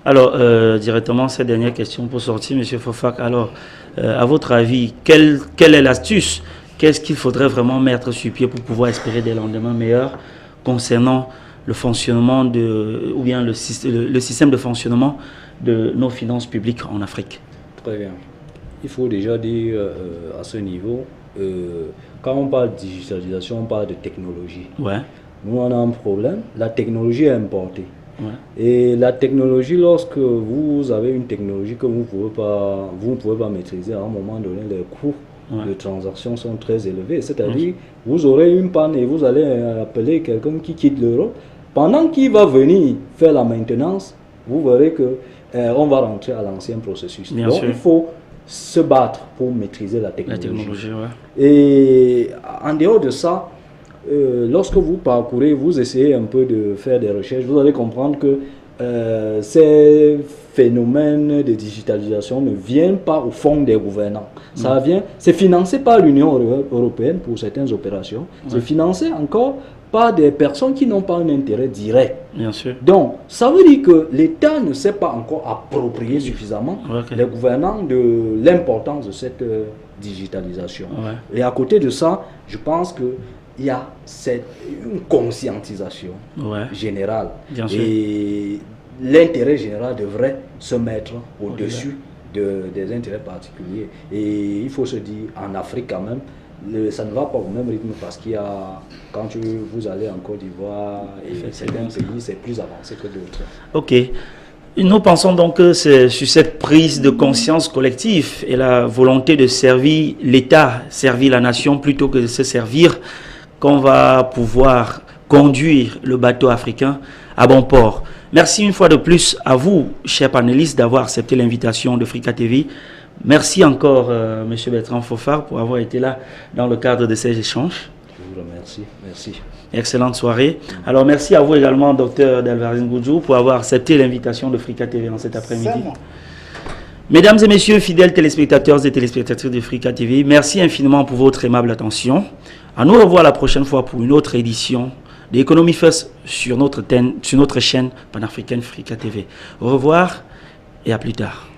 Alors, directement, cette dernière question pour sortir, M. Fofak. Alors, à votre avis, quelle est l'astuce? Qu'est-ce qu'il faudrait vraiment mettre sur pied pour pouvoir espérer des lendemains meilleurs concernant le fonctionnement ou bien le système de fonctionnement de nos finances publiques en Afrique? Très bien. Il faut déjà dire à ce niveau, quand on parle de digitalisation, on parle de technologie. Nous, on a un problème. La technologie est importée. Et la technologie, lorsque vous avez une technologie que vous ne pouvez pas maîtriser, à un moment donné, les coûts de transactions sont très élevés. C'est-à-dire, vous aurez une panne et vous allez appeler quelqu'un qui quitte l'Europe. Pendant qu'il va venir faire la maintenance, vous verrez que on va rentrer à l'ancien processus. Donc, il faut se battre pour maîtriser la technologie. Et en dehors de ça, lorsque vous parcourez, vous essayez un peu de faire des recherches, vous allez comprendre que ces phénomènes de digitalisation ne viennent pas au fond des gouvernants. Ça vient, c'est financé par l'Union européenne pour certaines opérations. C'est financé encore par des personnes qui n'ont pas un intérêt direct. Donc, ça veut dire que l'État ne s'est pas encore approprié suffisamment les gouvernants de l'importance de cette digitalisation. Et à côté de ça, je pense que il y a une conscientisation générale. Et l'intérêt général devrait se mettre au-dessus des intérêts particuliers. Et il faut se dire, en Afrique quand même, ça ne va pas au même rythme parce qu'il y a, quand vous allez en Côte d'Ivoire et certains pays, c'est plus avancé que d'autres. Ok. Nous pensons donc que c'est sur cette prise de conscience collective et la volonté de servir l'État, servir la nation plutôt que de se servir, qu'on va pouvoir conduire le bateau africain à bon port. Merci une fois de plus à vous, chers panélistes, d'avoir accepté l'invitation de Frika TV. Merci encore, M. Bertrand Fofak, pour avoir été là dans le cadre de ces échanges. Je vous remercie. Merci. Excellente soirée. Alors, merci à vous également, Dr Delvarine Goudjou, pour avoir accepté l'invitation de Frika TV en cet après-midi. Mesdames et messieurs, fidèles téléspectateurs et téléspectatrices de Frika TV, merci infiniment pour votre aimable attention. À nous revoir la prochaine fois pour une autre édition d'Economy First sur notre chaîne panafricaine Frika TV. Au revoir et à plus tard.